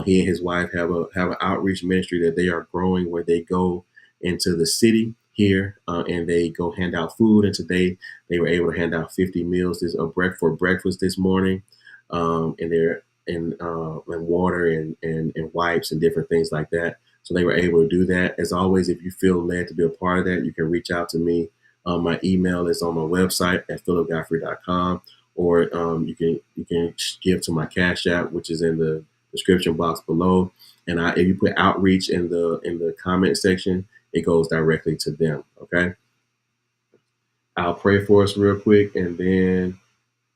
he and his wife have an outreach ministry that they are growing, where they go into the city here and they go hand out food. And today they were able to hand out 50 meals for breakfast this morning, and they're and water and wipes and different things like that. So they were able to do that. As always, if you feel led to be a part of that, you can reach out to me. My email is on my website at phillupgee.com, or you can give to my Cash App, which is in the description box below. And if you put outreach in the comment section, it goes directly to them. Okay. I'll pray for us real quick, and then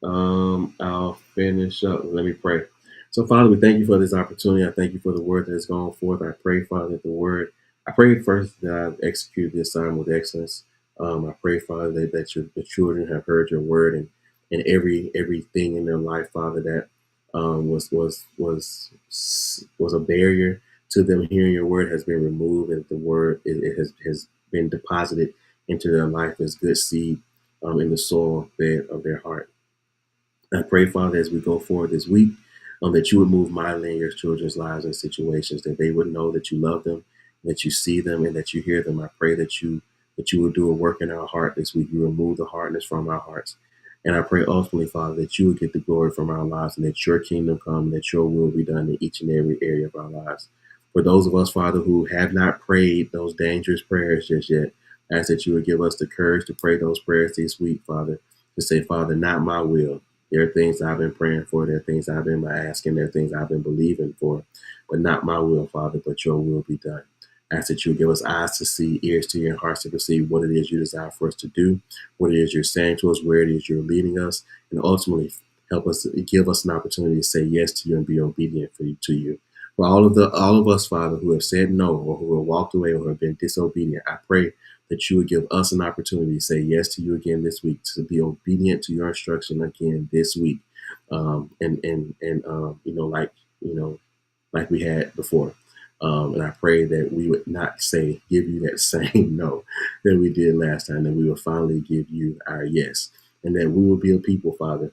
I'll finish up. Let me pray. So, Father, we thank you for this opportunity. I thank you for the word that has gone forth. I pray, Father, that I pray first that I've executed this time with excellence. I pray, Father, that the children have heard your word, and everything in their life, Father, that was a barrier to them hearing your word has been removed, and the word it has been deposited into their life as good seed in the soil bed of their heart. I pray, Father, as we go forward this week, that you would move mightily in your children's lives and situations, that they would know that you love them, that you see them, and that you hear them. I pray that you would do a work in our heart this week. You remove the hardness from our hearts. And I pray ultimately, Father, that you would get the glory from our lives, and that your kingdom come, and that your will be done in each and every area of our lives. For those of us, Father, who have not prayed those dangerous prayers just yet, I ask that you would give us the courage to pray those prayers this week, Father, to say, Father, not my will. There are things I've been praying for. There are things I've been asking. There are things I've been believing for, but not my will, Father, but your will be done. I ask that you give us eyes to see, ears to hear, and hearts to perceive what it is you desire for us to do, what it is you're saying to us, where it is you're leading us, and ultimately give us an opportunity to say yes to you and be obedient to you. For all of us, Father, who have said no, or who have walked away, or who have been disobedient, I pray that you would give us an opportunity to say yes to you again this week, to be obedient to your instruction again this week, like we had before. And I pray that we would not give you that same no that we did last time, that we will finally give you our yes, and that we will be a people, Father,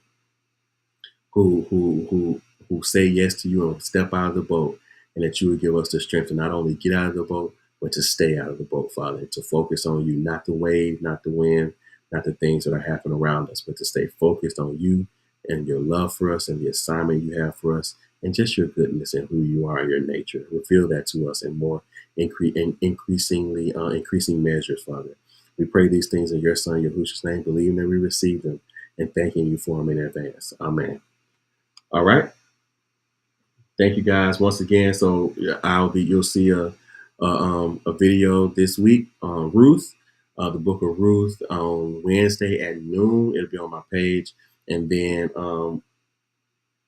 who say yes to you and step out of the boat, and that you would give us the strength to not only get out of the boat, but to stay out of the boat, Father, to focus on you, not the wave, not the wind, not the things that are happening around us, but to stay focused on you and your love for us and the assignment you have for us, and just your goodness and who you are and your nature. Reveal that to us in more increasing measures, Father. We pray these things in your Son, Yahushua's name, believing that we receive them and thanking you for them in advance. Amen. All right. Thank you guys once again. So you'll see a video this week on Ruth, the book of Ruth, on Wednesday at noon. It'll be on my page. And then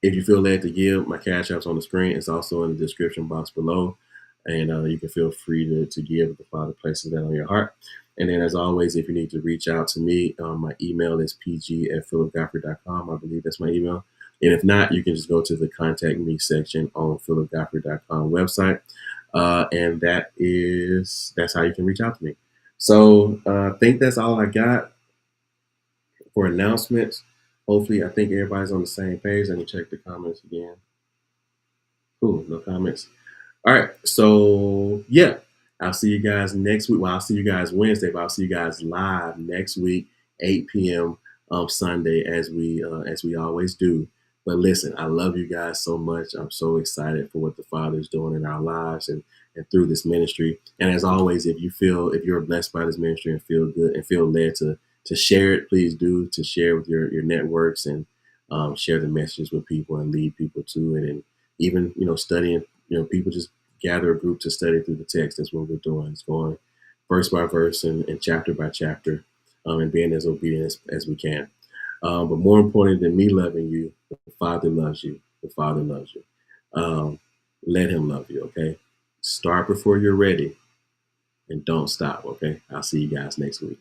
if you feel led to give, my cash app's on the screen. It's also in the description box below. And you can feel free to give if the Father places that on your heart. And then, as always, if you need to reach out to me, my email is pg@phillupgee.com. I believe that's my email. And if not, you can just go to the contact me section on phillupgee.com website. And that's how you can reach out to me. So I think that's all I got for announcements. Hopefully, I think everybody's on the same page. Let me check the comments again. Cool, no comments. All right, so yeah, I'll see you guys next week. Well, I'll see you guys Wednesday, but I'll see you guys live next week, 8 p.m. Sunday, as we always do. But listen, I love you guys so much. I'm so excited for what the Father is doing in our lives and through this ministry. And as always, if you're blessed by this ministry and feel good and feel led to share it, please do to share with your networks and share the message with people and lead people to it. And even studying, people just gather a group to study through the text. That's what we're doing. It's going verse by verse and chapter by chapter, and being as obedient as we can. But more important than me loving you, the Father loves you. The Father loves you. Let him love you, okay? Start before you're ready and don't stop, okay? I'll see you guys next week.